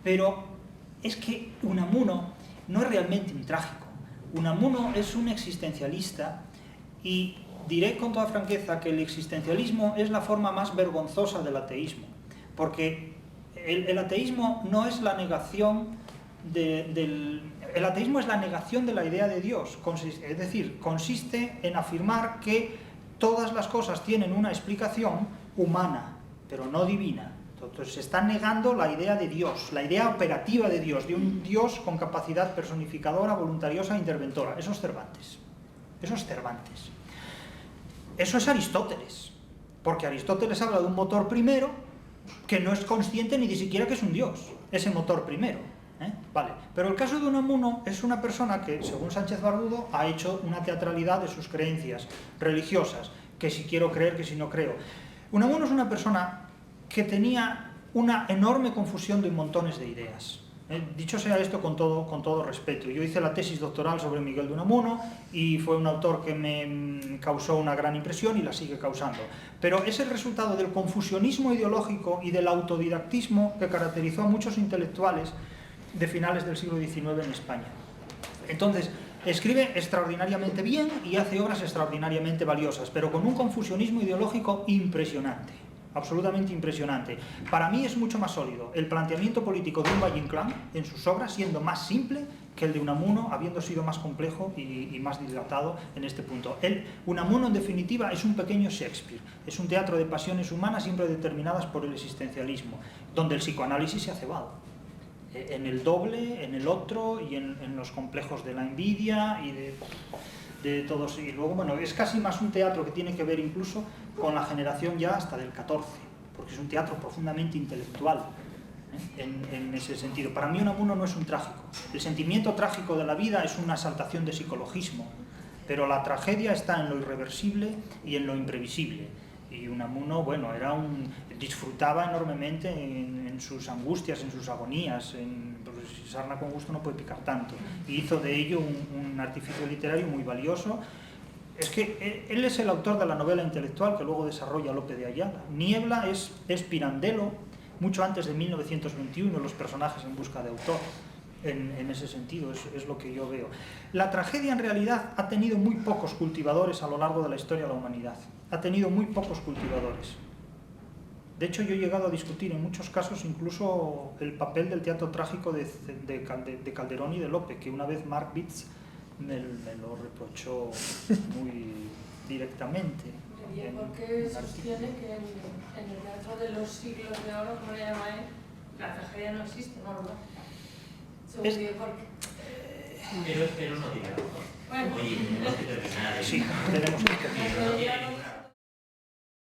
Pero es que Unamuno no es realmente un trágico. Unamuno es un existencialista y diré con toda franqueza que el existencialismo es la forma más vergonzosa del ateísmo, porque el ateísmo no es la negación el ateísmo es la negación de la idea de Dios, es decir, consiste en afirmar que todas las cosas tienen una explicación humana, pero no divina. Entonces se está negando la idea de Dios, la idea operativa de Dios, de un Dios con capacidad personificadora, voluntariosa e interventora. Eso es Cervantes. Eso es Cervantes. Eso es Aristóteles, porque Aristóteles habla de un motor primero que no es consciente ni siquiera que es un Dios, ese motor primero. Vale. Pero el caso de Unamuno es una persona que, según Sánchez Barbudo, ha hecho una teatralidad de sus creencias religiosas, que si quiero creer, que si no creo. Unamuno es una persona que tenía una enorme confusión de montones de ideas. Dicho sea esto con todo respeto. Yo hice la tesis doctoral sobre Miguel de Unamuno y fue un autor que me causó una gran impresión y la sigue causando. Pero es el resultado del confusionismo ideológico y del autodidactismo que caracterizó a muchos intelectuales de finales del siglo XIX en España. Entonces, escribe extraordinariamente bien y hace obras extraordinariamente valiosas, pero con un confusionismo ideológico impresionante, absolutamente impresionante. Para mí es mucho más sólido el planteamiento político de un Valle-Inclán en sus obras, siendo más simple que el de Unamuno, habiendo sido más complejo y más dilatado en este punto. Unamuno, en definitiva, es un pequeño Shakespeare, es un teatro de pasiones humanas siempre determinadas por el existencialismo, donde el psicoanálisis se ha cebado. En el doble, en el otro y en los complejos de la envidia y de todos. Y luego, bueno, es casi más un teatro que tiene que ver incluso con la generación ya hasta del 14, porque es un teatro profundamente intelectual, en ese sentido. Para mí Unamuno no es un trágico. El sentimiento trágico de la vida es una exaltación de psicologismo, pero la tragedia está en lo irreversible y en lo imprevisible. Y Unamuno, bueno, disfrutaba enormemente en sus angustias, en sus agonías, porque si sarna con gusto no puede picar tanto. Y hizo de ello un artificio literario muy valioso. Es que él es el autor de la novela intelectual que luego desarrolla Lope de Ayala. Niebla es Pirandello, mucho antes de 1921, los personajes en busca de autor. En ese sentido, es lo que yo veo. La tragedia en realidad ha tenido muy pocos cultivadores a lo largo de la historia de la humanidad. Ha tenido muy pocos cultivadores. De hecho, yo he llegado a discutir en muchos casos incluso el papel del teatro trágico de Calderón y de Lope, que una vez Mark Bitz me lo reprochó muy directamente. ¿Y por qué sostiene que en el teatro de los siglos de oro, como le llama él, la tragedia no existe, ¿no? Pero no diga. Bueno, oye, tenemos que terminar. Sí, tenemos que terminar.